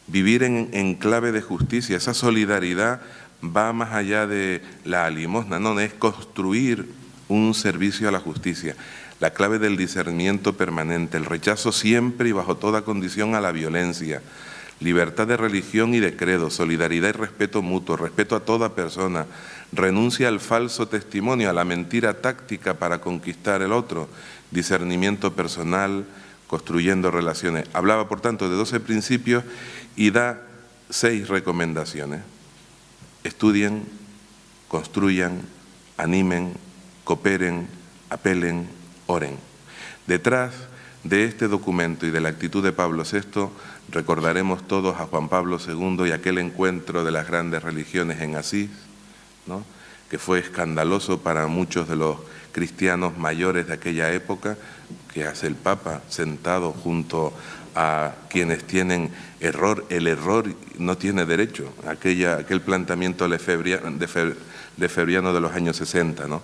Vivir en clave de justicia. Esa solidaridad va más allá de la limosna, no, es construir un servicio a la justicia. La clave del discernimiento permanente, el rechazo siempre y bajo toda condición a la violencia, libertad de religión y de credo, solidaridad y respeto mutuo, respeto a toda persona, renuncia al falso testimonio, a la mentira táctica para conquistar el otro, discernimiento personal, construyendo relaciones. Hablaba, por tanto, de 12 principios y da 6 recomendaciones. Estudien, construyan, animen, cooperen, apelen, oren. Detrás de este documento y de la actitud de Pablo VI, recordaremos todos a Juan Pablo II y aquel encuentro de las grandes religiones en Asís, ¿no?, que fue escandaloso para muchos de los cristianos mayores de aquella época, que hace el Papa sentado junto a quienes tienen error. El error no tiene derecho, aquel planteamiento lefebvriano de los años 60, ¿no?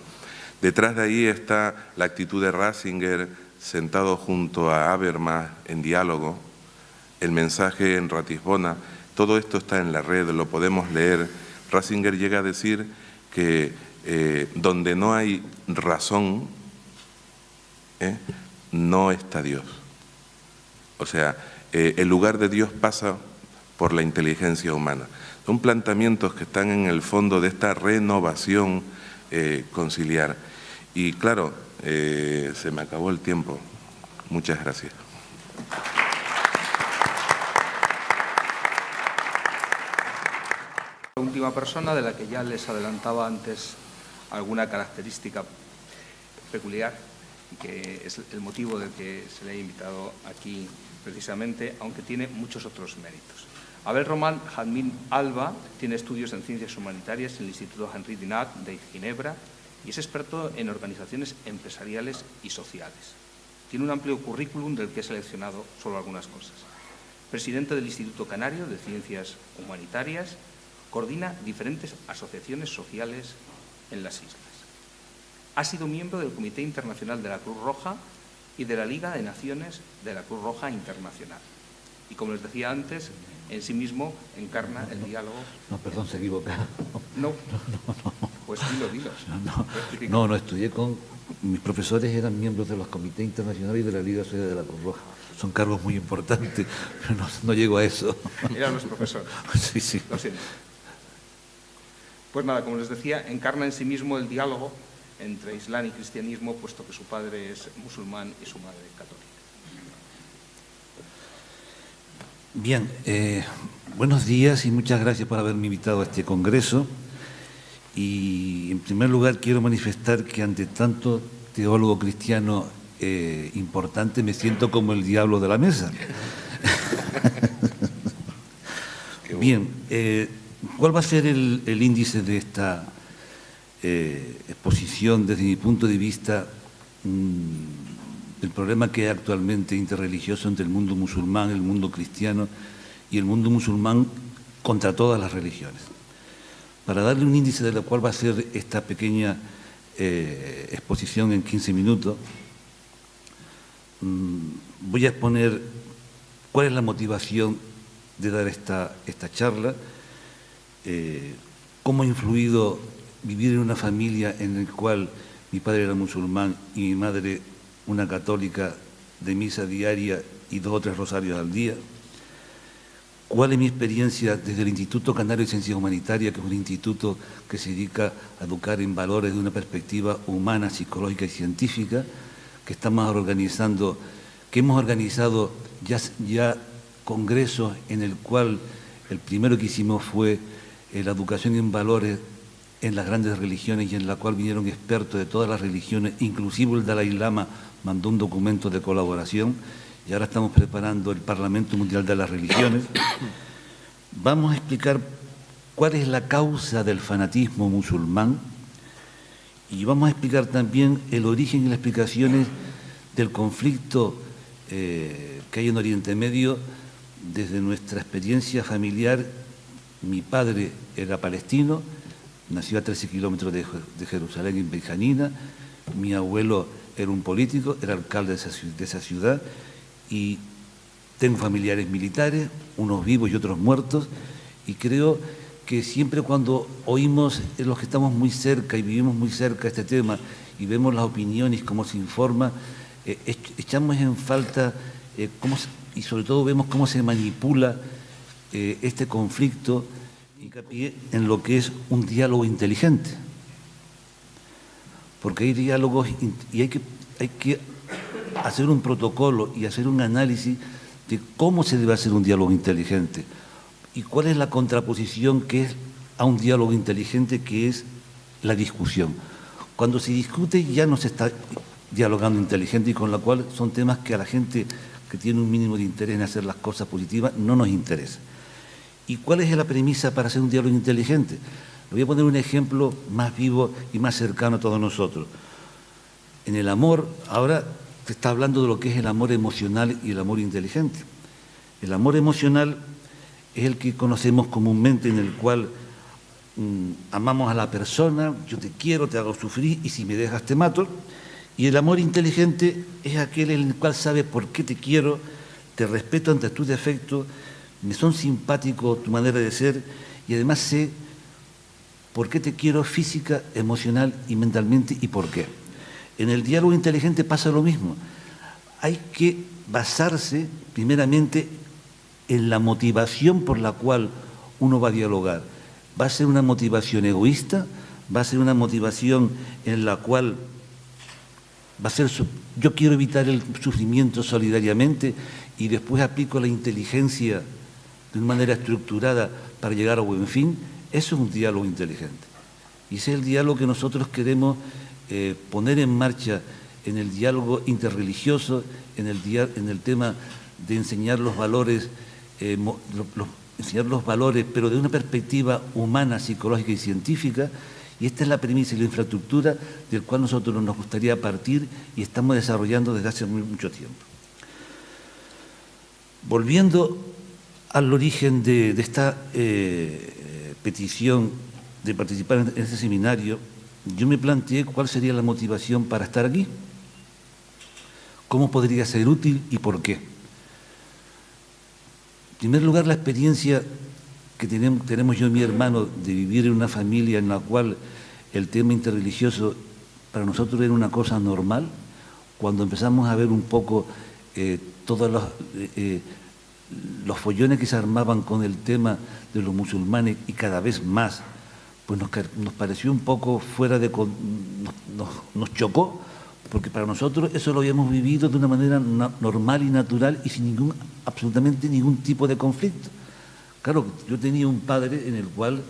Detrás de ahí está la actitud de Ratzinger sentado junto a Habermas en diálogo, el mensaje en Ratisbona. Todo esto está en la red, lo podemos leer. Ratzinger llega a decir que donde no hay razón, no está Dios. O sea, el lugar de Dios pasa por la inteligencia humana. Son planteamientos que están en el fondo de esta renovación conciliar. Y claro, se me acabó el tiempo. Muchas gracias. La última persona, de la que ya les adelantaba antes alguna característica peculiar, y que es el motivo del que se le ha invitado aquí precisamente, aunque tiene muchos otros méritos. Abel Román Jazmín Alba tiene estudios en Ciencias Humanitarias en el Instituto Henri Dunant de Ginebra y es experto en organizaciones empresariales y sociales. Tiene un amplio currículum del que he seleccionado solo algunas cosas. Presidente del Instituto Canario de Ciencias Humanitarias, coordina diferentes asociaciones sociales en las islas. Ha sido miembro del Comité Internacional de la Cruz Roja y de la Liga de Naciones de la Cruz Roja Internacional. Y como les decía antes, en sí mismo encarna el diálogo. No, perdón, se equivocaba. No. Pues dilo. No, estudié con... Mis profesores eran miembros de los comités internacionales y de la Liga Social de la Cruz Roja. Son cargos muy importantes, pero no llego a eso. Eran los profesores. Sí. Lo siento. Pues nada, como les decía, encarna en sí mismo el diálogo entre Islam y cristianismo, puesto que su padre es musulmán y su madre católica. Bien, buenos días y muchas gracias por haberme invitado a este congreso. Y en primer lugar quiero manifestar que ante tanto teólogo cristiano importante me siento como el diablo de la mesa. Bien, ¿cuál va a ser el índice de esta exposición desde mi punto de vista del problema que hay actualmente interreligioso entre el mundo musulmán, el mundo cristiano y el mundo musulmán contra todas las religiones? Para darle un índice de lo cual va a ser esta pequeña exposición en 15 minutos, voy a exponer cuál es la motivación de dar esta charla, cómo ha influido vivir en una familia en la cual mi padre era musulmán y mi madre una católica de misa diaria y 2 o 3 rosarios al día. ¿Cuál es mi experiencia desde el Instituto Canario de Ciencias Humanitarias, que es un instituto que se dedica a educar en valores de una perspectiva humana, psicológica y científica, que hemos organizado ya congresos en el cual el primero que hicimos fue la educación en valores en las grandes religiones, y en la cual vinieron expertos de todas las religiones, inclusive el Dalai Lama mandó un documento de colaboración, y ahora estamos preparando el Parlamento Mundial de las Religiones. Vamos a explicar cuál es la causa del fanatismo musulmán, y vamos a explicar también el origen y las explicaciones del conflicto que hay en Oriente Medio desde nuestra experiencia familiar. Mi padre era palestino, nació a 13 kilómetros de Jerusalén, en Benjanina. Mi abuelo era un político, era alcalde de esa ciudad, y tengo familiares militares, unos vivos y otros muertos, y creo que siempre cuando oímos, los que estamos muy cerca y vivimos muy cerca de este tema, y vemos las opiniones, cómo se informa, echamos en falta, y sobre todo vemos cómo se manipula este conflicto, hincapié en lo que es un diálogo inteligente. Porque hay diálogos y hay que hacer un protocolo y hacer un análisis de cómo se debe hacer un diálogo inteligente y cuál es la contraposición que es a un diálogo inteligente, que es la discusión. Cuando se discute ya no se está dialogando inteligente, y con la cual son temas que a la gente que tiene un mínimo de interés en hacer las cosas positivas no nos interesa. ¿Y cuál es la premisa para hacer un diálogo inteligente? Le voy a poner un ejemplo más vivo y más cercano a todos nosotros. En el amor, ahora se está hablando de lo que es el amor emocional y el amor inteligente. El amor emocional es el que conocemos comúnmente, en el cual amamos a la persona, yo te quiero, te hago sufrir, y si me dejas te mato. Y el amor inteligente es aquel en el cual sabes por qué te quiero, te respeto ante tus defectos, me son simpáticos tu manera de ser, y además sé por qué te quiero física, emocional y mentalmente, y por qué. En el diálogo inteligente pasa lo mismo. Hay que basarse primeramente en la motivación por la cual uno va a dialogar. Va a ser una motivación egoísta, va a ser una motivación en la cual va a ser yo quiero evitar el sufrimiento solidariamente, y después aplico la inteligencia de una manera estructurada para llegar a buen fin. Eso es un diálogo inteligente. Y ese es el diálogo que nosotros queremos poner en marcha en el diálogo interreligioso, en el tema de enseñar los valores, enseñar los valores, pero de una perspectiva humana, psicológica y científica. Y esta es la premisa y la infraestructura del cual nosotros nos gustaría partir y estamos desarrollando desde hace mucho tiempo. Volviendo al origen de esta petición de participar en este seminario, yo me planteé cuál sería la motivación para estar aquí, cómo podría ser útil y por qué. En primer lugar, la experiencia que tenemos yo y mi hermano de vivir en una familia en la cual el tema interreligioso para nosotros era una cosa normal. Cuando empezamos a ver un poco todos los follones que se armaban con el tema de los musulmanes, y cada vez más, pues nos pareció un poco fuera de... nos chocó, porque para nosotros eso lo habíamos vivido de una manera normal y natural y sin absolutamente ningún tipo de conflicto. Claro, yo tenía un padre en el cual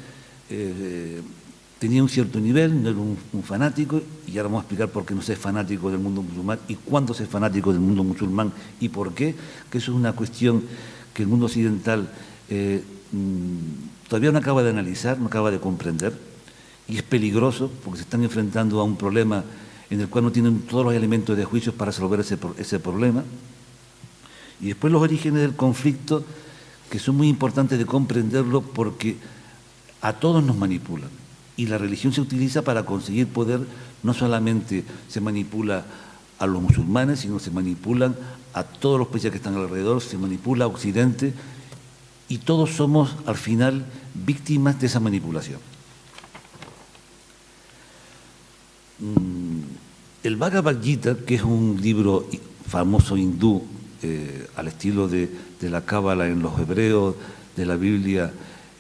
tenía un cierto nivel, no era un fanático, y ahora vamos a explicar por qué no soy fanático del mundo musulmán y cuándo soy fanático del mundo musulmán y por qué, que eso es una cuestión que el mundo occidental todavía no acaba de analizar, no acaba de comprender, y es peligroso porque se están enfrentando a un problema en el cual no tienen todos los elementos de juicio para resolver ese problema. Y después los orígenes del conflicto, que son muy importantes de comprenderlo porque a todos nos manipulan. Y la religión se utiliza para conseguir poder, no solamente se manipula a los musulmanes, sino se manipulan a todos los países que están alrededor, se manipula a Occidente, y todos somos al final víctimas de esa manipulación. El Bhagavad Gita, que es un libro famoso hindú, al estilo de la Cábala en los hebreos, de la Biblia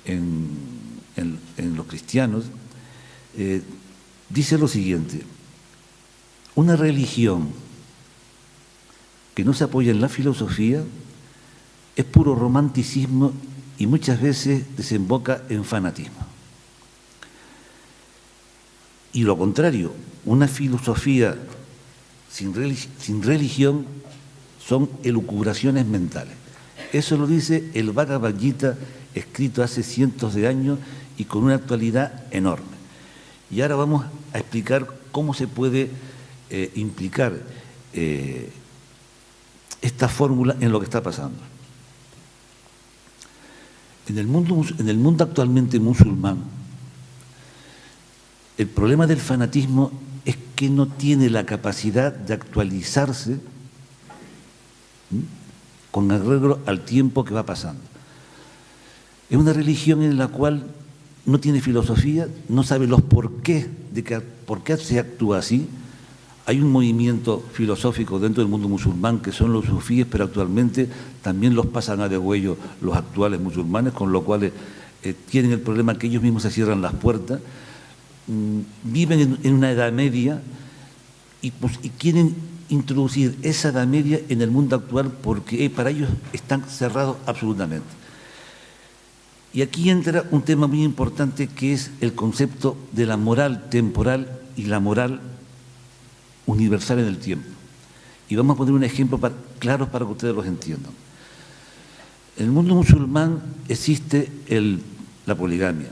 en los cristianos, dice lo siguiente: una religión que no se apoya en la filosofía es puro romanticismo y muchas veces desemboca en fanatismo. Y lo contrario, una filosofía sin religión son elucubraciones mentales. Eso lo dice el Bhagavad Gita, escrito hace cientos de años y con una actualidad enorme. Y ahora vamos a explicar cómo se puede implicar esta fórmula en lo que está pasando. En el mundo actualmente musulmán, el problema del fanatismo es que no tiene la capacidad de actualizarse con arreglo al tiempo que va pasando. Es una religión en la cual no tiene filosofía, no sabe los porqués por qué se actúa así. Hay un movimiento filosófico dentro del mundo musulmán que son los sufíes, pero actualmente también los pasan a degüello los actuales musulmanes, con lo cual tienen el problema que ellos mismos se cierran las puertas, viven en una edad media y quieren introducir esa edad media en el mundo actual porque para ellos están cerrados absolutamente. Y aquí entra un tema muy importante que es el concepto de la moral temporal y la moral universal en el tiempo. Y vamos a poner un ejemplo claro para que ustedes los entiendan. En el mundo musulmán existe la poligamia.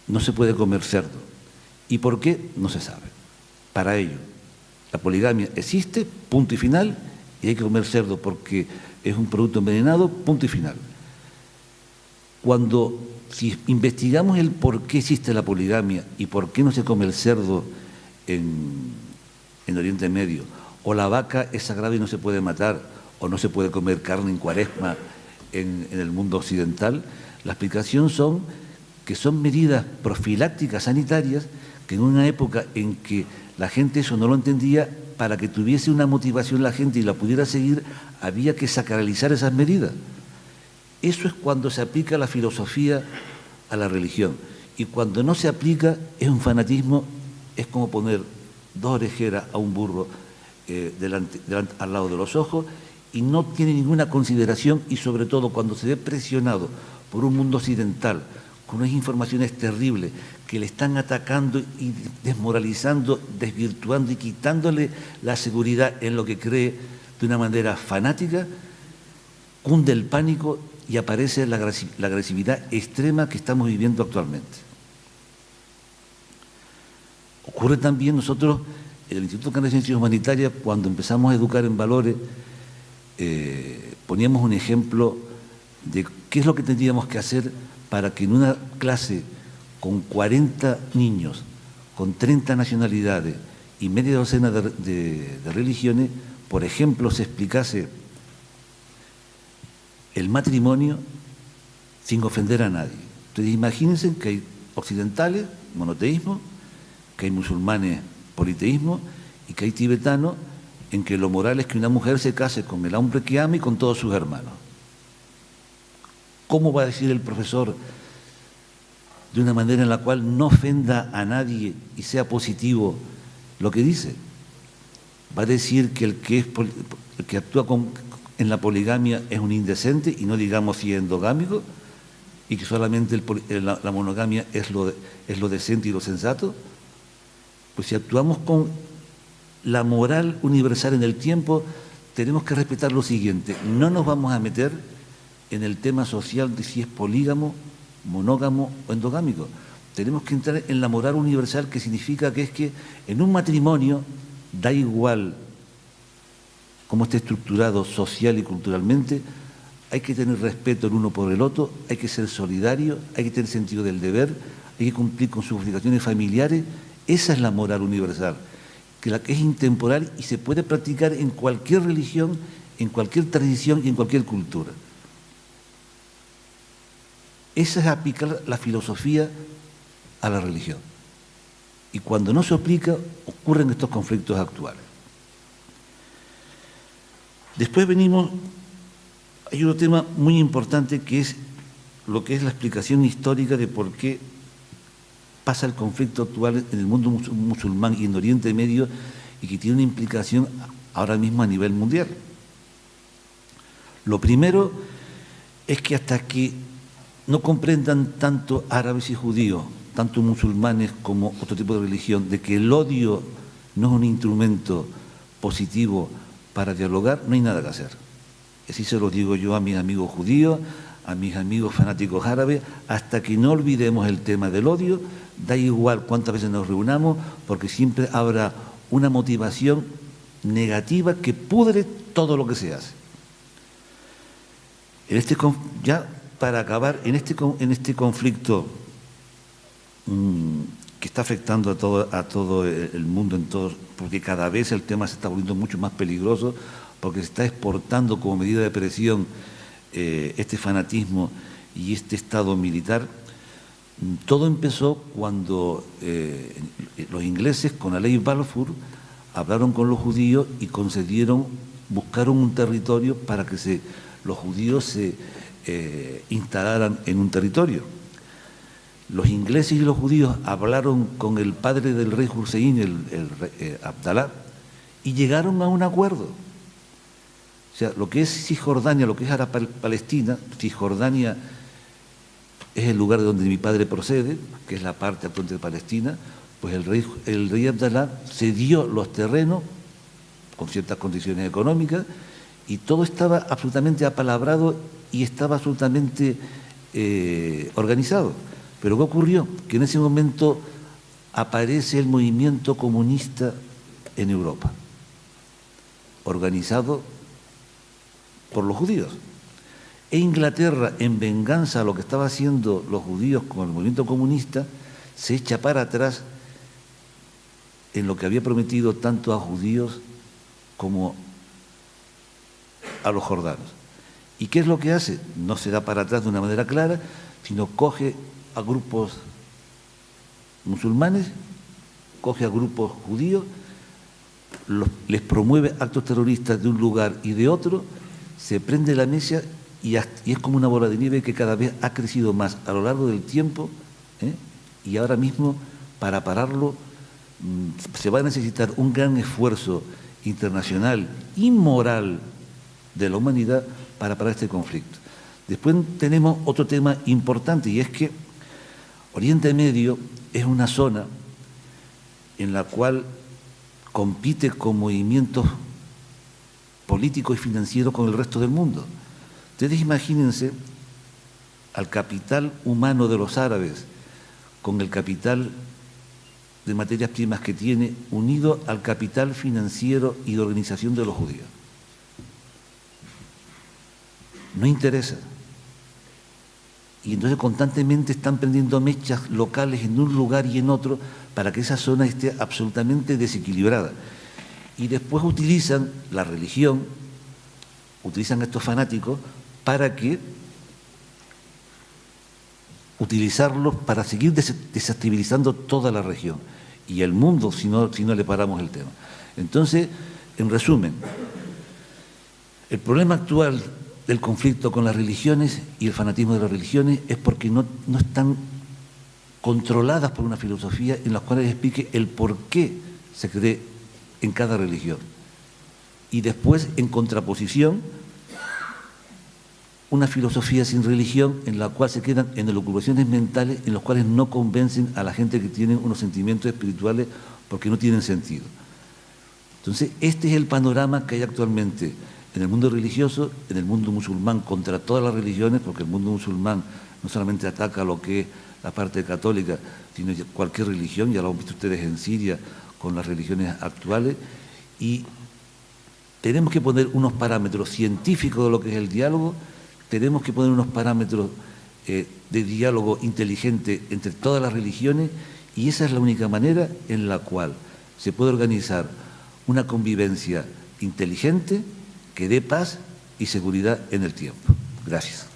No se puede comer cerdo. ¿Y por qué? No se sabe. Para ello, la poligamia existe, punto y final, y hay que comer cerdo porque es un producto envenenado, punto y final. Si investigamos el por qué existe la poligamia y por qué no se come el cerdo en Oriente Medio, o la vaca es sagrada y no se puede matar, o no se puede comer carne en Cuaresma en el mundo occidental, la explicación que son medidas profilácticas sanitarias que en una época en que la gente eso no lo entendía, para que tuviese una motivación la gente y la pudiera seguir, había que sacralizar esas medidas. Eso es cuando se aplica la filosofía a la religión. Y cuando no se aplica es un fanatismo, es como poner dos orejeras a un burro al lado de los ojos y no tiene ninguna consideración, y sobre todo cuando se ve presionado por un mundo occidental con unas informaciones terribles que le están atacando y desmoralizando, desvirtuando y quitándole la seguridad en lo que cree de una manera fanática, cunde el pánico y aparece la agresividad extrema que estamos viviendo actualmente. Ocurre también nosotros, en el Instituto Canario de Ciencias Humanitarias, cuando empezamos a educar en valores, poníamos un ejemplo de qué es lo que tendríamos que hacer para que en una clase con 40 niños, con 30 nacionalidades y media docena de religiones, por ejemplo, se explicase el matrimonio sin ofender a nadie. Entonces imagínense que hay occidentales, monoteísmo, que hay musulmanes, politeísmo, y que hay tibetanos en que lo moral es que una mujer se case con el hombre que ama y con todos sus hermanos. ¿Cómo va a decir el profesor de una manera en la cual no ofenda a nadie y sea positivo lo que dice? Va a decir que el que actúa en la poligamia es un indecente, y no digamos si es endogámico, y que solamente la monogamia es lo decente y lo sensato. Pues si actuamos con la moral universal en el tiempo, tenemos que respetar lo siguiente: no nos vamos a meter en el tema social de si es polígamo, monógamo o endogámico. Tenemos que entrar en la moral universal, que significa que es que en un matrimonio da igual cómo esté estructurado social y culturalmente, hay que tener respeto el uno por el otro, hay que ser solidario, hay que tener sentido del deber, hay que cumplir con sus obligaciones familiares. Esa es la moral universal, que es intemporal y se puede practicar en cualquier religión, en cualquier tradición y en cualquier cultura. Esa es aplicar la filosofía a la religión. Y cuando no se aplica, ocurren estos conflictos actuales. Después hay otro tema muy importante, que es lo que es la explicación histórica de por qué pasa el conflicto actual en el mundo musulmán y en Oriente Medio, y que tiene una implicación ahora mismo a nivel mundial. Lo primero es que hasta que no comprendan tanto árabes y judíos, tanto musulmanes como otro tipo de religión, de que el odio no es un instrumento positivo para dialogar, no hay nada que hacer. Y así se lo digo yo a mis amigos judíos, a mis amigos fanáticos árabes, hasta que no olvidemos el tema del odio, da igual cuántas veces nos reunamos, porque siempre habrá una motivación negativa que pudre todo lo que se hace. Ya para acabar, en este conflicto que está afectando a todo el mundo, porque cada vez el tema se está volviendo mucho más peligroso, porque se está exportando como medida de presión este fanatismo y este Estado militar. Todo empezó cuando los ingleses, con la ley Balfour, hablaron con los judíos y buscaron un territorio para que los judíos se instalaran en un territorio. Los ingleses y los judíos hablaron con el padre del rey Hussein, el Abdalá, y llegaron a un acuerdo. O sea, lo que es Cisjordania, lo que es ahora Palestina, Cisjordania es el lugar de donde mi padre procede, que es la parte actual de Palestina, pues el rey Abdalá cedió los terrenos con ciertas condiciones económicas y todo estaba absolutamente apalabrado y estaba absolutamente organizado. Pero ¿qué ocurrió? Que en ese momento aparece el movimiento comunista en Europa, organizado por los judíos. E Inglaterra, en venganza a lo que estaba haciendo los judíos con el movimiento comunista, se echa para atrás en lo que había prometido tanto a judíos como a los jordanos. ¿Y qué es lo que hace? No se da para atrás de una manera clara, sino coge a grupos musulmanes, coge a grupos judíos, les promueve actos terroristas de un lugar y de otro, se prende la mecha y es como una bola de nieve que cada vez ha crecido más a lo largo del tiempo, y ahora mismo para pararlo se va a necesitar un gran esfuerzo internacional y moral de la humanidad para parar este conflicto. Después tenemos otro tema importante y es que Oriente Medio es una zona en la cual compite con movimientos políticos y financieros con el resto del mundo. Ustedes imagínense al capital humano de los árabes con el capital de materias primas que tiene unido al capital financiero y de organización de los judíos. No interesa. Y entonces constantemente están prendiendo mechas locales en un lugar y en otro para que esa zona esté absolutamente desequilibrada. Y después utilizan la religión, utilizan a estos fanáticos para utilizarlos para seguir desestabilizando toda la región y el mundo si no le paramos el tema. Entonces, en resumen, el problema actual del conflicto con las religiones y el fanatismo de las religiones es porque no están controladas por una filosofía en la cual explique el por qué se cree en cada religión. Y después, en contraposición, una filosofía sin religión en la cual se quedan en elucubraciones mentales en las cuales no convencen a la gente que tienen unos sentimientos espirituales porque no tienen sentido. Entonces, este es el panorama que hay actualmente en el mundo religioso, en el mundo musulmán, contra todas las religiones, porque el mundo musulmán no solamente ataca lo que es la parte católica, sino cualquier religión, ya lo han visto ustedes en Siria con las religiones actuales, y tenemos que poner unos parámetros científicos de lo que es el diálogo, tenemos que poner unos parámetros de diálogo inteligente entre todas las religiones, y esa es la única manera en la cual se puede organizar una convivencia inteligente que dé paz y seguridad en el tiempo. Gracias.